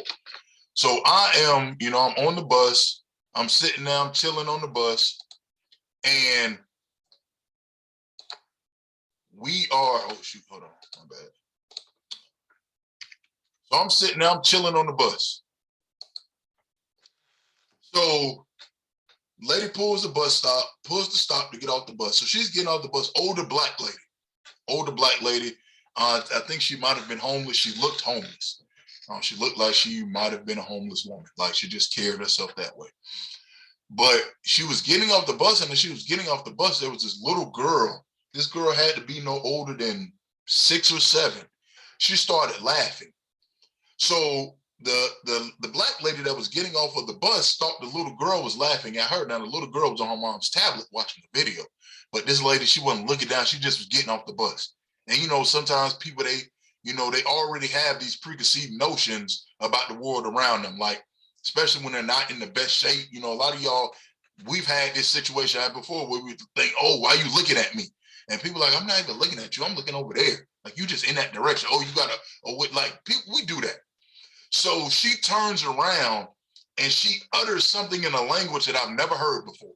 So I am, I'm on the bus, I'm sitting there, I'm chilling on the bus, and we are, oh shoot, hold on, my bad. So I'm sitting there, I'm chilling on the bus. So lady pulls the stop to get off the bus. So she's getting off the bus, older black lady. I think she might have been homeless. She looked homeless. She looked like she might have been a homeless woman. Like she just carried herself that way. But she was getting off the bus, and as she was getting off the bus, there was this little girl. This girl had to be no older than 6 or 7. She started laughing. So the black lady that was getting off of the bus thought the little girl was laughing at her. Now the little girl was on her mom's tablet watching the video, but this lady, she wasn't looking down. She just was getting off the bus. And sometimes people, they already have these preconceived notions about the world around them, like, especially when they're not in the best shape. A lot of y'all, we've had this situation before where we think, oh, why are you looking at me? And people like, I'm not even looking at you. I'm looking over there. Like, you just in that direction. Oh, you gotta, like, people, we do that. So she turns around and she utters something in a language that I've never heard before.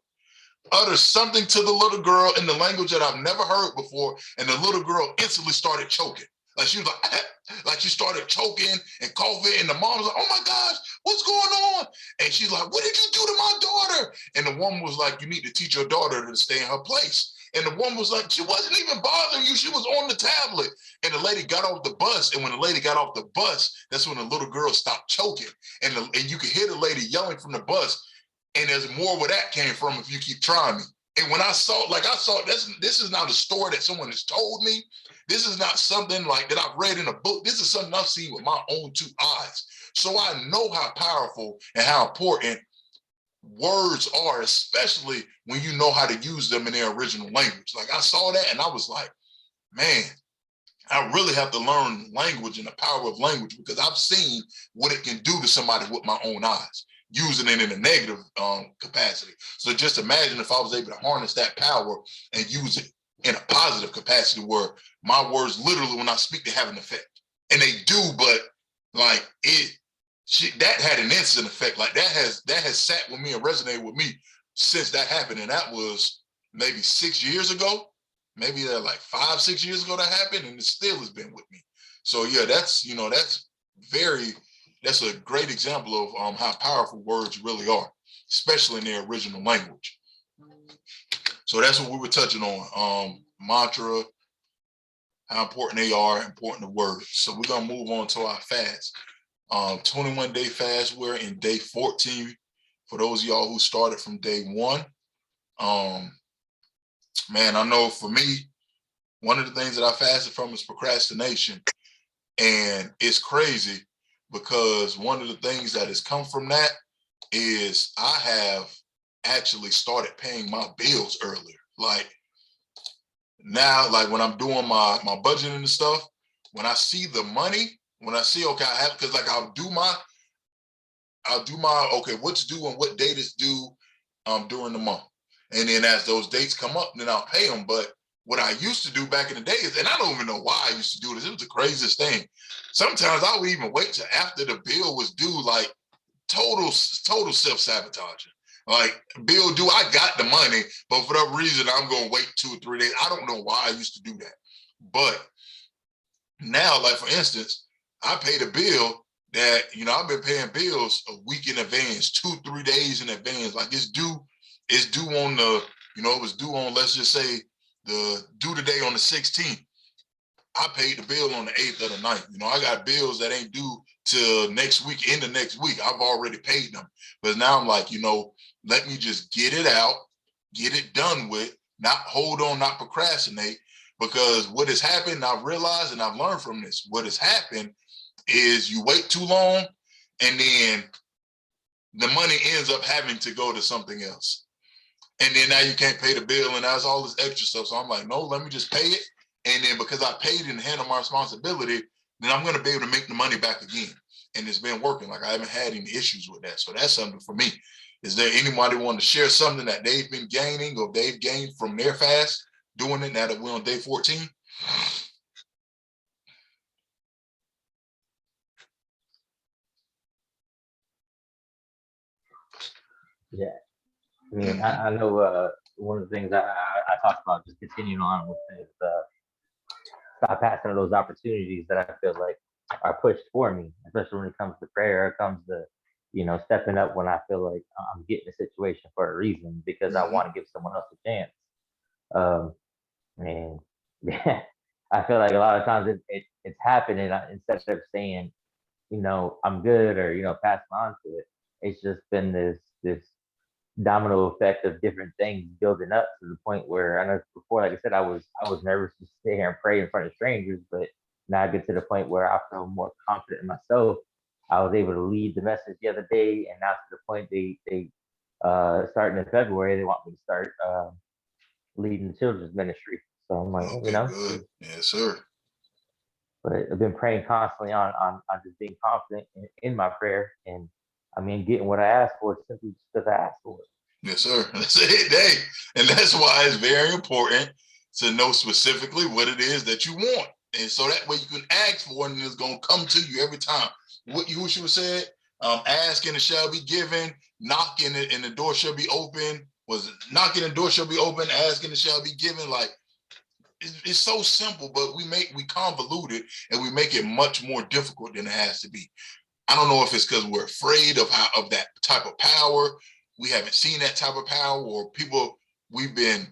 Utters something to the little girl in the language that I've never heard before. And the little girl instantly started choking. Like, she was like, like she started choking and coughing. And the mom was like, oh my gosh, what's going on? And she's like, what did you do to my daughter? And the woman was like, you need to teach your daughter to stay in her place. And the woman was like, she wasn't even bothering you. She was on the tablet. And the lady got off the bus. And when the lady got off the bus, that's when the little girl stopped choking. And you could hear the lady yelling from the bus. And there's more where that came from if you keep trying me. And when I saw this is not a story that someone has told me. This is not something like that I've read in a book. This is something I've seen with my own two eyes. So I know how powerful and how important words are, especially when you know how to use them in their original language. Like, I saw that and I was like, man, I really have to learn language and the power of language, because I've seen what it can do to somebody with my own eyes, using it in a negative capacity. So just imagine if I was able to harness that power and use it in a positive capacity, where my words literally, when I speak, they have an effect. And they do, but like that had an instant effect. Like, that has sat with me and resonated with me since that happened. And that was maybe 6 years ago, maybe like 5-6 years ago that happened, and it still has been with me. So yeah, that's a great example of how powerful words really are, especially in their original language. So that's what we were touching on. Mantra, how important they are, important the words. So we're gonna move on to our fast. 21-day fast. We're in day 14. For those of y'all who started from day 1, man, I know for me, one of the things that I fasted from is procrastination, and it's crazy because one of the things that has come from that is I have actually started paying my bills earlier. Like, now, like when I'm doing my budgeting and stuff, when I see the money, when I see, okay, I have, because like I'll do my, okay, what's due and what date is due during the month. And then as those dates come up, then I'll pay them. But what I used to do back in the days, and I don't even know why I used to do this, it was the craziest thing. Sometimes I would even wait till after the bill was due, like total self-sabotaging. Like, bill due, I got the money, but for that reason, I'm going to wait 2 or 3 days. I don't know why I used to do that. But now, like for instance, I paid a bill that, I've been paying bills a week in advance, 2-3 days in advance. Like, it's due on the, it was due on, let's just say, the due today on the 16th. I paid the bill on the 8th or the 9th. I got bills that ain't due till next week, into next week. I've already paid them. But now I'm like, let me just get it out, get it done with, not hold on, not procrastinate. Because what has happened, I've realized, and I've learned from this, what has happened is you wait too long, and then the money ends up having to go to something else. And then now you can't pay the bill, and that's all this extra stuff. So I'm like, no, let me just pay it. And then because I paid and handled my responsibility, then I'm going to be able to make the money back again. And it's been working. Like, I haven't had any issues with that. So that's something for me. Is there anybody want to share something that they've been gaining or they've gained from their fast doing it now that we're on day 14?
Yeah. I mean, I know one of the things I talked about, just continuing on with is stop passing those opportunities that I feel like are pushed for me, especially when it comes to prayer, it comes to, stepping up when I feel like I'm getting a situation for a reason, because I want to give someone else a chance. And yeah, I feel like a lot of times it's happening. Instead of saying, I'm good, or, passing on to it, it's just been this domino effect of different things building up to the point where, I know before, like I said, I was nervous to sit here and pray in front of strangers, but now I get to the point where I feel more confident in myself. I was able to lead the message the other day, and now to the point they starting in February, they want me to start leading the children's ministry. So I'm like,
okay, good. Yes, sir.
But I've been praying constantly on just being confident in my prayer, and I mean, getting what I asked for simply just because I asked for it.
Yes, sir. That's it. Hey, and that's why it's very important to know specifically what it is that you want. And so that way you can ask for it and it's going to come to you every time. What Yahushua said, ask and it shall be given, knock and the door shall be open. Was it knocking and the door shall be open, ask and it shall be given? Like, it's so simple, but we convolute it and we make it much more difficult than it has to be. I don't know if it's because we're afraid of that type of power. We haven't seen that type of power, or people we've been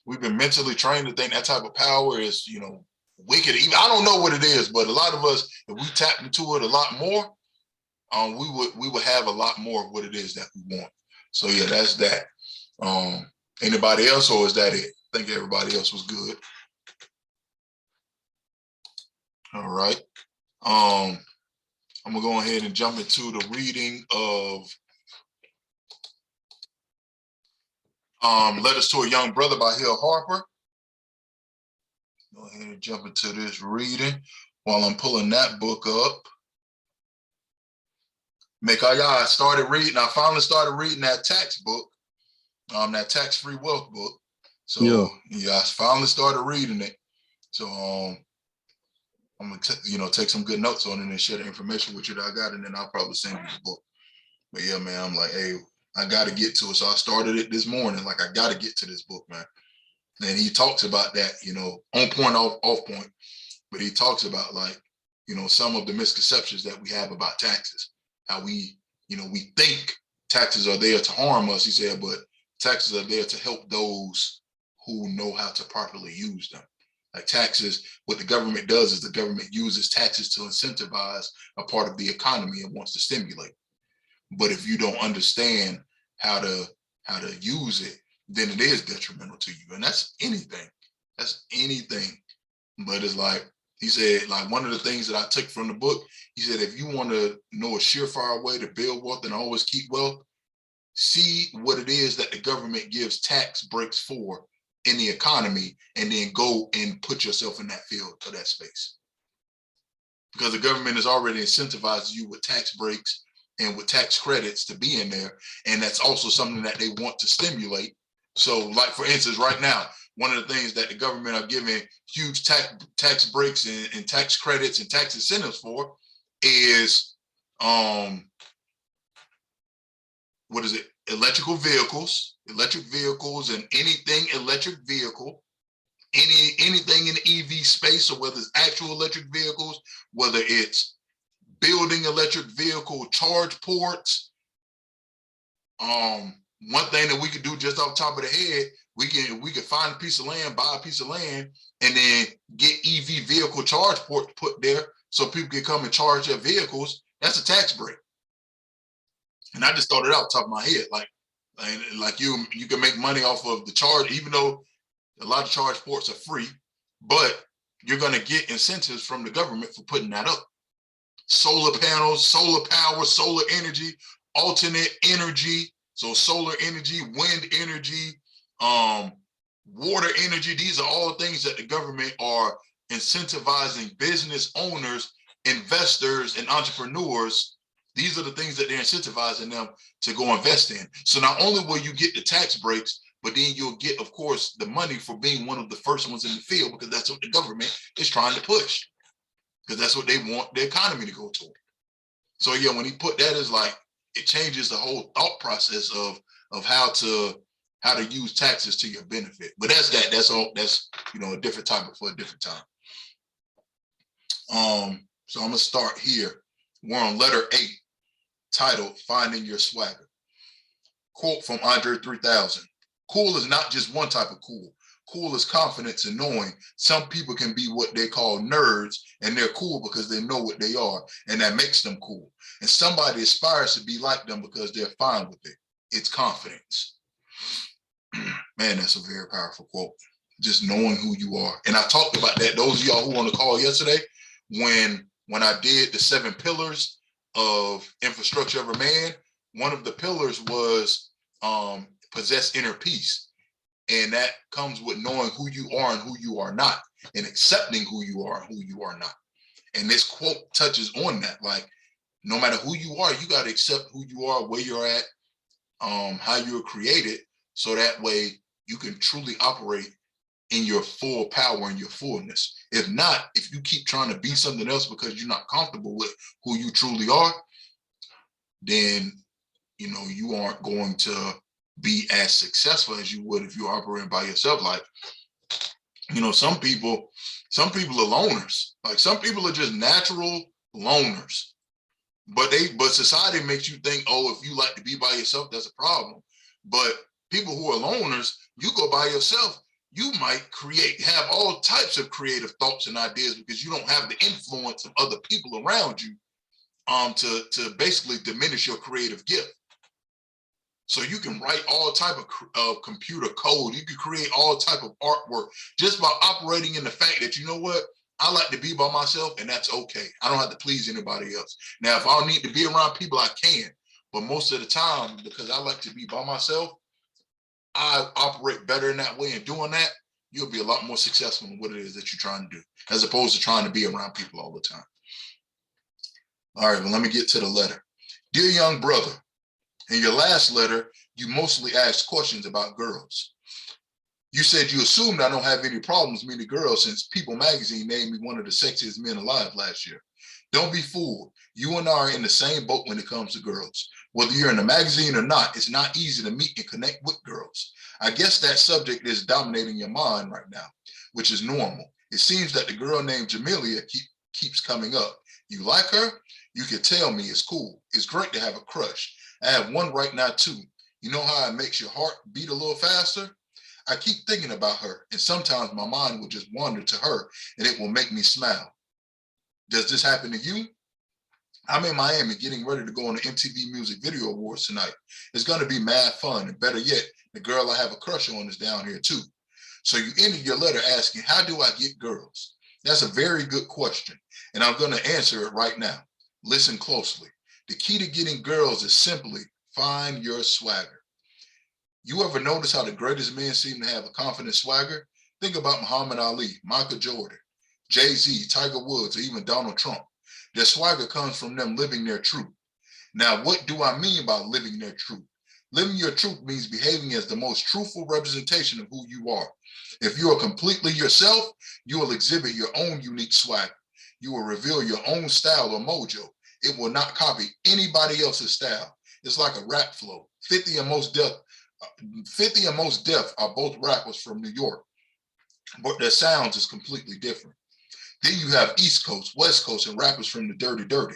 mentally trained to think that type of power is, wicked. Even I don't know what it is, but a lot of us, if we tap into it a lot more, we would have a lot more of what it is that we want. So yeah, that's that. Anybody else, or is that it? I think everybody else was good. All right. I'm gonna go ahead and jump into the reading of Letters to a Young Brother by Hill Harper. Go ahead and jump into this reading while I'm pulling that book up. I started reading. I finally started reading that tax book, that tax-free wealth book. So yeah, I finally started reading it. So I'm gonna take some good notes on it and share the information with you that I got, and then I'll probably send you the book. But yeah, man, I'm like, hey, I got to get to it. So I started it this morning. Like, I got to get to this book, man. And he talks about that, on point, off point. But he talks about, like, some of the misconceptions that we have about taxes. How we think taxes are there to harm us, he said, but taxes are there to help those who know how to properly use them. Like taxes, what the government does is the government uses taxes to incentivize a part of the economy and wants to stimulate. But if you don't understand how to use it, then it is detrimental to you. And that's anything. That's anything. But it's like, he said, like, one of the things that I took from the book, he said, if you want to know a surefire way to build wealth and always keep wealth, see what it is that the government gives tax breaks for in the economy, and then go and put yourself in that field or that space. Because the government has already incentivized you with tax breaks and with tax credits to be in there. And that's also something that they want to stimulate. So, like, for instance, right now, one of the things that the government are giving huge tax breaks and tax credits and tax incentives for is, electric vehicles and anything electric vehicle, anything in the EV space. So whether it's actual electric vehicles, whether it's building electric vehicle charge ports. One thing that we could do just off the top of the head, we can find a piece of land, buy a piece of land, and then get EV vehicle charge ports put there so people can come and charge their vehicles. That's a tax break. And I just thought it out the top of my head, like you can make money off of the charge, even though a lot of charge ports are free, but you're going to get incentives from the government for putting that up. Solar panels, solar power, solar energy, alternate energy. So solar energy, wind energy, water energy. These are all things that the government are incentivizing business owners, investors, and entrepreneurs. These are the things that they're incentivizing them to go invest in. So not only will you get the tax breaks, but then you'll get, of course, the money for being one of the first ones in the field, because that's what the government is trying to push, because that's what they want the economy to go toward. So yeah, when he put that, as like, it changes the whole thought process of how to use taxes to your benefit. But that's all. That's a different topic for a different time. So I'm gonna start here. We're on letter 8, titled "Finding Your Swagger." Quote from Andre 3000. Cool is not just one type of cool. Cool is confidence in knowing some people can be what they call nerds, and they're cool because they know what they are, and that makes them cool. And somebody aspires to be like them because they're fine with it. It's confidence. Man, that's a very powerful quote. Just knowing who you are. And I talked about that. Those of y'all who were on the call yesterday, when I did the 7 pillars of infrastructure of a man, one of the pillars was possess inner peace. And that comes with knowing who you are and who you are not, and accepting who you are and who you are not. And this quote touches on that. Like, no matter who you are, you got to accept who you are, where you're at, how you were created, so that way you can truly operate in your full power and your fullness. If not, if you keep trying to be something else because you're not comfortable with who you truly are, then you aren't going to be as successful as you would if you're operating by yourself. Like, some people are loners. Like, some people are just natural loners. But society makes you think, oh, if you like to be by yourself, that's a problem. But people who are loners, you go by yourself, you might have all types of creative thoughts and ideas because you don't have the influence of other people around you to basically diminish your creative gift. So you can write all type of computer code. You can create all type of artwork just by operating in the fact that, you know what, I like to be by myself, and that's okay. I don't have to please anybody else. Now, if I need to be around people, I can. But most of the time, because I like to be by myself, I operate better in that way. And doing that, you'll be a lot more successful in what it is that you're trying to do, as opposed to trying to be around people all the time. All right, well, let me get to the letter. Dear young brother, in your last letter, you mostly asked questions about girls. You said you assumed I don't have any problems meeting girls since People magazine named me one of the sexiest men alive last year. Don't be fooled. You and I are in the same boat when it comes to girls. Whether you're in the magazine or not, it's not easy to meet and connect with girls. I guess that subject is dominating your mind right now, which is normal. It seems that the girl named Jamelia keeps coming up. You like her? You can tell me. It's cool. It's great to have a crush. I have one right now too. You know how it makes your heart beat a little faster? I keep thinking about her, and sometimes my mind will just wander to her, and it will make me smile. Does this happen to you? I'm in Miami getting ready to go on the MTV Music Video Awards tonight. It's going to be mad fun, and better yet, the girl I have a crush on is down here too. So you ended your letter asking, how do I get girls? That's a very good question, and I'm going to answer it right now. Listen closely. The key to getting girls is simply find your swagger. You ever notice how the greatest men seem to have a confident swagger? Think about Muhammad Ali, Michael Jordan, Jay-Z, Tiger Woods, or even Donald Trump. Their swagger comes from them living their truth. Now, what do I mean by living their truth? Living your truth means behaving as the most truthful representation of who you are. If you are completely yourself, you will exhibit your own unique swagger. You will reveal your own style or mojo. It will not copy anybody else's style. It's like a rap flow. 50 and Most Def are both rappers from New York, but their sounds is completely different. Then you have East Coast, West Coast, and rappers from the Dirty,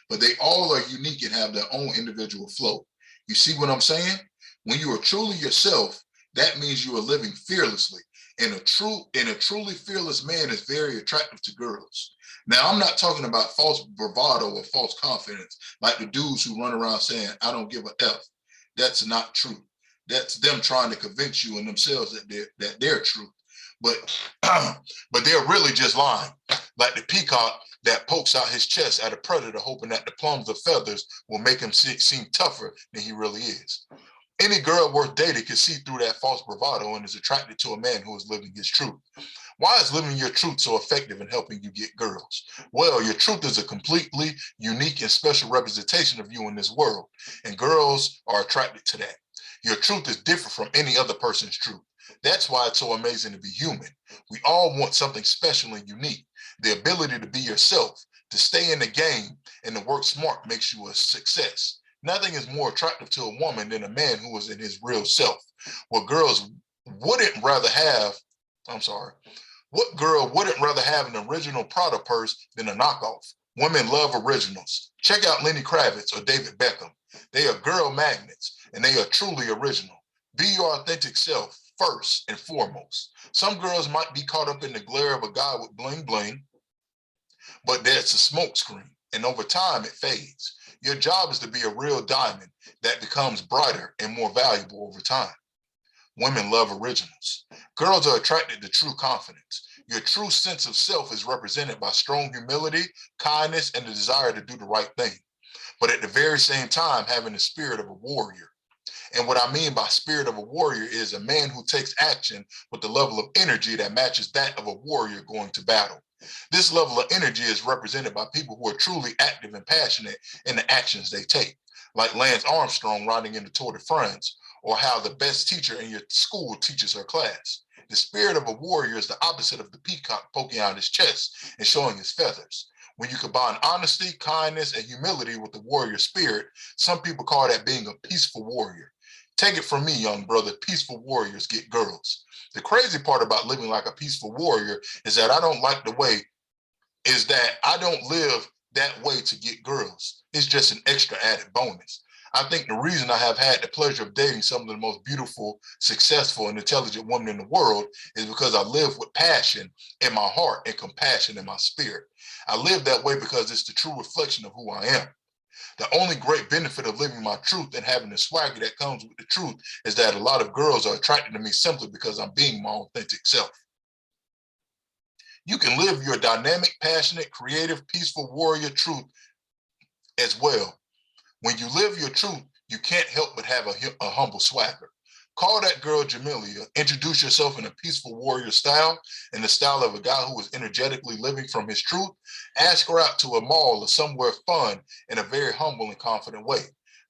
but they all are unique and have their own individual flow. You see what I'm saying? When you are truly yourself, that means you are living fearlessly. And a truly fearless man is very attractive to girls. Now, I'm not talking about false bravado or false confidence, like the dudes who run around saying, I don't give a F. That's not true. That's them trying to convince you and themselves that they're true. But they're really just lying. Like the peacock that pokes out his chest at a predator, hoping that the plumes of feathers will make him seem tougher than he really is. Any girl worth dating can see through that false bravado and is attracted to a man who is living his truth. Why is living your truth so effective in helping you get girls? Well, your truth is a completely unique and special representation of you in this world, and girls are attracted to that. Your truth is different from any other person's truth. That's why it's so amazing to be human. We all want something special and unique. The ability to be yourself, to stay in the game, and to work smart makes you a success. Nothing is more attractive to a woman than a man who is in his real self. What girl wouldn't rather have an original Prada purse than a knockoff? Women love originals. Check out Lenny Kravitz or David Beckham. They are girl magnets, and they are truly original. Be your authentic self first and foremost. Some girls might be caught up in the glare of a guy with bling bling, but that's a smoke screen, and over time it fades. Your job is to be a real diamond that becomes brighter and more valuable over time. Women love originals. Girls are attracted to true confidence. Your true sense of self is represented by strong humility, kindness, and the desire to do the right thing, but at the very same time having the spirit of a warrior. And what I mean by spirit of a warrior is a man who takes action with the level of energy that matches that of a warrior going to battle. This level of energy is represented by people who are truly active and passionate in the actions they take, like Lance Armstrong riding in the Tour de France, or how the best teacher in your school teaches her class. The spirit of a warrior is the opposite of the peacock poking out his chest and showing his feathers. When you combine honesty, kindness, and humility with the warrior spirit, some people call that being a peaceful warrior. Take it from me, young brother, peaceful warriors get girls. The crazy part about living like a peaceful warrior is that I don't live that way to get girls. It's just an extra added bonus. I think the reason I have had the pleasure of dating some of the most beautiful, successful, and intelligent women in the world is because I live with passion in my heart and compassion in my spirit. I live that way because it's the true reflection of who I am. The only great benefit of living my truth and having the swagger that comes with the truth is that a lot of girls are attracted to me simply because I'm being my authentic self. You can live your dynamic, passionate, creative, peaceful warrior truth as well. When you live your truth, you can't help but have a humble swagger. Call that girl Jamelia. Introduce yourself in a peaceful warrior style, in the style of a guy who is energetically living from his truth. Ask her out to a mall or somewhere fun in a very humble and confident way.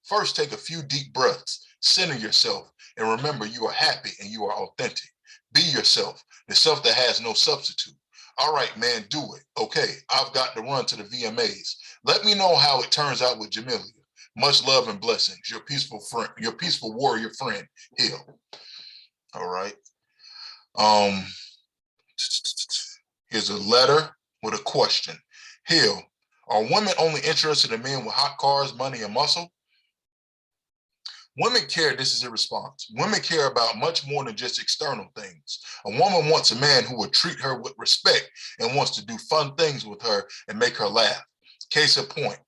First, take a few deep breaths, center yourself, and remember you are happy and you are authentic. Be yourself, the self that has no substitute. All right, man, do it. Okay, I've got to run to the VMAs. Let me know how it turns out with Jamelia. Much love and blessings. Your peaceful friend, your peaceful warrior friend, Hill. All right. Here's a letter with a question. Hill, are women only interested in men with hot cars, money, and muscle? Women care, this is a response. Women care about much more than just external things. A woman wants a man who will treat her with respect and wants to do fun things with her and make her laugh. Case in point,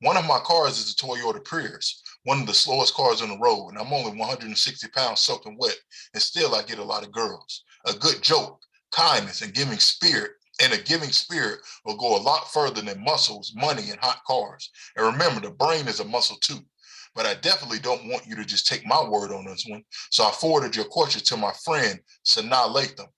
one of my cars is a Toyota Prius, one of the slowest cars on the road, and I'm only 160 pounds soaking wet, and still I get a lot of girls. A good joke, kindness, and a giving spirit will go a lot further than muscles, money, and hot cars. And remember, the brain is a muscle too. But I definitely don't want you to just take my word on this one. So I forwarded your question to my friend, Sanaa Latham.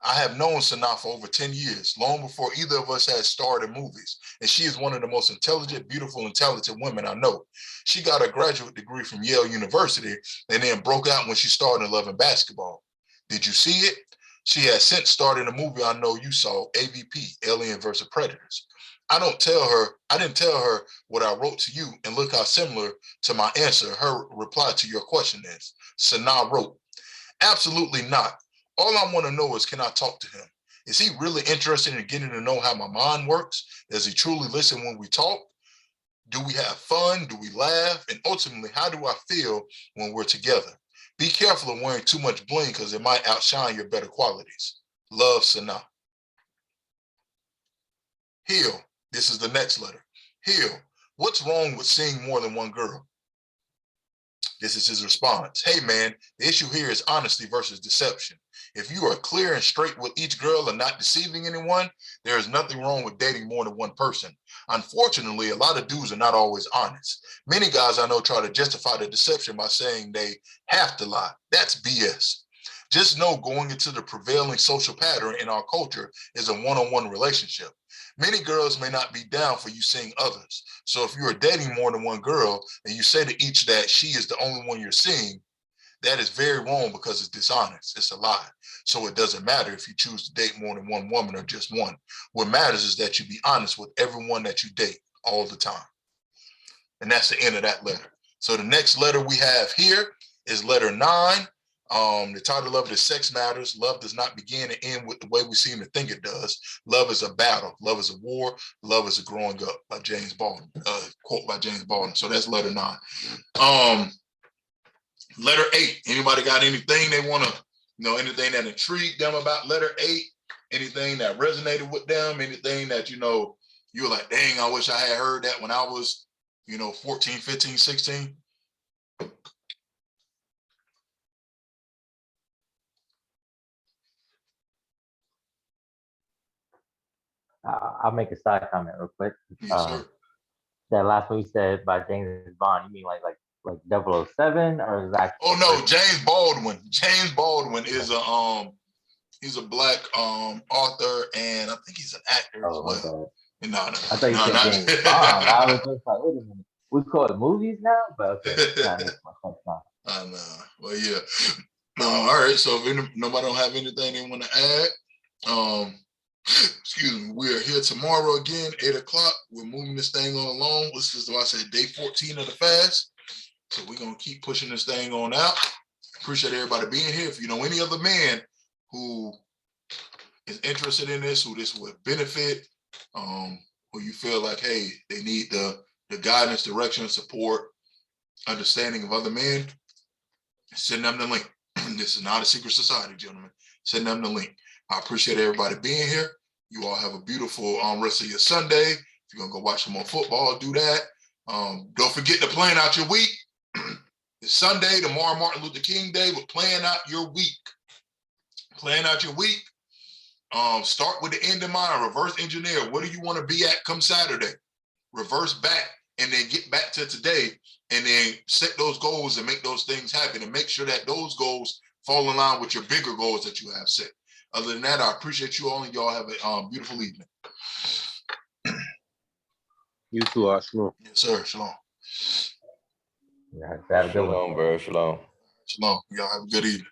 I have known Sanaa for over 10 years, long before either of us had starred in movies. And she is one of the most intelligent, beautiful, and talented women I know. She got a graduate degree from Yale University and then broke out when she started in Love and Basketball. Did you see it? She has since starred in a movie I know you saw, AVP, Alien vs. Predators. I didn't tell her what I wrote to you, and look how similar to my answer her reply to your question is. Sanaa wrote, absolutely not. All I want to know is, can I talk to him? Is he really interested in getting to know how my mind works? Does he truly listen when we talk? Do we have fun? Do we laugh? And ultimately, how do I feel when we're together? Be careful of wearing too much bling because it might outshine your better qualities. Love, Sanaa. Hill, this is the next letter. Hill, what's wrong with seeing more than one girl? This is his response. Hey man, the issue here is honesty versus deception. If you are clear and straight with each girl and not deceiving anyone, there is nothing wrong with dating more than one person. Unfortunately, a lot of dudes are not always honest. Many guys I know try to justify the deception by saying they have to lie. That's BS. Just know going into the prevailing social pattern in our culture is a one-on-one relationship. Many girls may not be down for you seeing others. So if you are dating more than one girl and you say to each that she is the only one you're seeing, that is very wrong because it's dishonest. It's a lie. So it doesn't matter if you choose to date more than one woman or just one. What matters is that you be honest with everyone that you date all the time. And that's the end of that letter. So the next letter we have here is letter 9. The title of it is Sex Matters. Love does not begin and end with the way we seem to think it does. Love is a battle. Love is a war. Love is a growing up by James Baldwin. Quote by James Baldwin. So that's letter 9. Letter 8. Anybody got anything they want to, anything that intrigued them about letter 8? Anything that resonated with them? Anything that, you were like, dang, I wish I had heard that when I was, 14, 15, 16?
I'll make a side comment real quick.
Yes, sir.
That last one you said by James Bond, you mean like 007 or is that?
Oh no, James Baldwin. James Baldwin is he's a black author and I think he's an actor as well. No,
I thought you said James Bond. I was just like, wait a minute. We call it movies now, but okay.
I know. Well, yeah. All right. So if nobody don't have anything they want to add, excuse me, we are here tomorrow again, 8 o'clock. We're moving this thing on along. This is what I said, day 14 of the fast. So we're gonna keep pushing this thing on out. Appreciate everybody being here. If you know any other man who is interested in this, who this would benefit, who you feel like, hey, they need the guidance, direction, support, understanding of other men, send them the link. This is not a secret society, gentlemen. Send them the link. I appreciate everybody being here. You all have a beautiful rest of your Sunday. If you're gonna go watch some more football, do that. Don't forget to plan out your week. It's Sunday, tomorrow Martin Luther King Day, but plan out your week. Plan out your week. Start with the end in mind. Reverse engineer. What do you want to be at come Saturday? Reverse back and then get back to today, and then set those goals and make those things happen, and make sure that those goals fall in line with your bigger goals that you have set. Other than that, I appreciate you all, and y'all have a beautiful evening.
You too, Shalom.
Yes, sir. Shalom.
Yeah, have a good one.
Shalom, bro. Shalom.
Shalom. Y'all have a good evening.